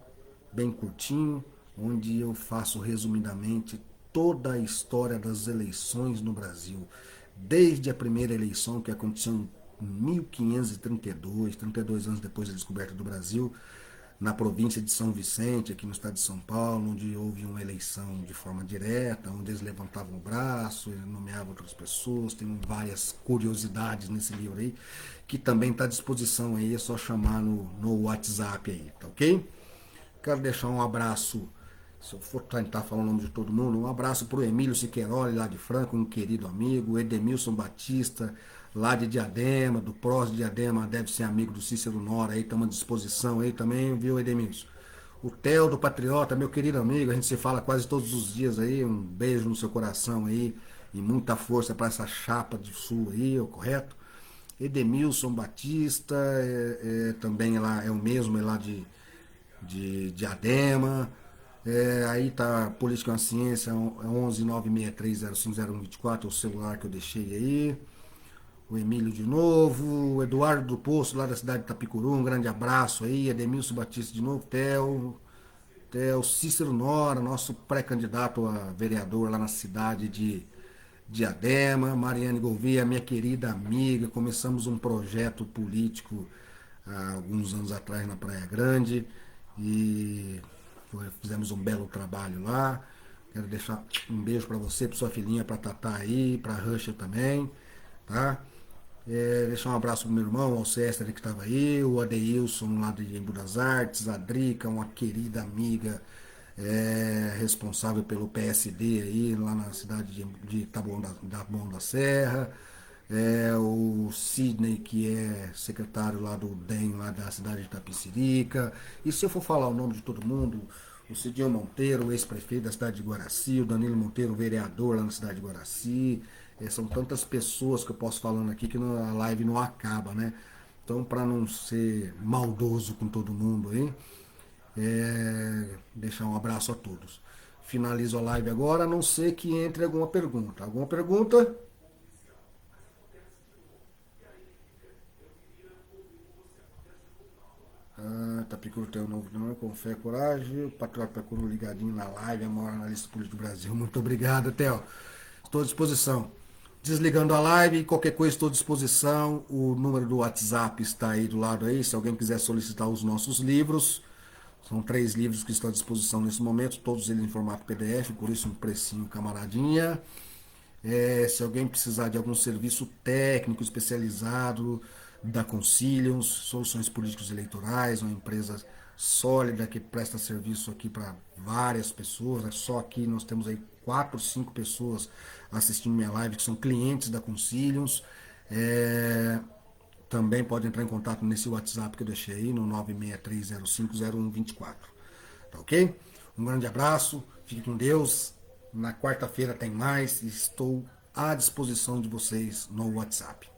bem curtinho, onde eu faço resumidamente toda a história das eleições no Brasil. Desde a primeira eleição que aconteceu em 1532, 32 anos depois da descoberta do Brasil, na província de São Vicente, aqui no estado de São Paulo, onde houve uma eleição de forma direta, onde eles levantavam o braço, nomeavam outras pessoas. Tem várias curiosidades nesse livro aí, que também está à disposição aí, é só chamar no WhatsApp aí, tá ok? Quero deixar um abraço, se eu for tentar falar o nome de todo mundo, um abraço para o Emílio Siqueiroli, lá de Franco, um querido amigo, Edemilson Batista, lá de Diadema, do Prós de Diadema, deve ser amigo do Cícero Nora, aí estamos à disposição aí também, viu, Edemilson? O Theo do Patriota, meu querido amigo, a gente se fala quase todos os dias aí, um beijo no seu coração aí, e muita força para essa chapa de sul aí, correto? Edemilson Batista, também lá, é o mesmo, é lá de Diadema. Aí tá Política é uma Ciência, 11 963050124, é o celular que eu deixei aí. O Emílio de novo, o Eduardo do Poço, lá da cidade de Itapicuru, um grande abraço aí. Edemilson Batista de novo, Theo, Cícero Nora, nosso pré-candidato a vereador lá na cidade de Diadema, Mariane Gouveia, minha querida amiga. Começamos um projeto político há alguns anos atrás na Praia Grande e fizemos um belo trabalho lá. Quero deixar um beijo para você, para sua filhinha, para Tatá aí, para Russia também, tá? Deixar um abraço pro meu irmão, o Alcester que estava aí, o Adeilson lá de Embu das Artes, a Drica, uma querida amiga, responsável pelo PSD aí, lá na cidade de Taboão da Serra. o Sidney, que é secretário lá do DEM, lá da cidade de Itapecerica. E se eu for falar o nome de todo mundo, o Cidinho Monteiro, ex-prefeito da cidade de Guaraci, o Danilo Monteiro, vereador lá na cidade de Guaraci. São tantas pessoas que eu posso falando aqui que a live não acaba, né? Então, para não ser maldoso com todo mundo aí, deixar um abraço a todos. Finalizo a live agora, a não ser que entre alguma pergunta. Alguma pergunta? Tapicuru tem um novo nome, com fé e coragem. O Patriota Tapicuru ligadinho na live, a maior analista política do Brasil. Muito obrigado, Theo. Estou à disposição. Desligando a live, qualquer coisa estou à disposição. O número do WhatsApp está aí do lado aí. Se alguém quiser solicitar os nossos livros, são 3 livros que estão à disposição nesse momento, todos eles em formato PDF, por isso um precinho camaradinha. Se alguém precisar de algum serviço técnico especializado da Conciliums, soluções políticos eleitorais, uma empresa sólida que presta serviço aqui para várias pessoas, né? Só aqui nós temos aí 4, 5 pessoas assistindo minha live que são clientes da Conciliums. Também pode entrar em contato nesse WhatsApp que eu deixei aí no 963050124. Tá ok? Um grande abraço, fique com Deus. Na quarta-feira tem mais e estou à disposição de vocês no WhatsApp.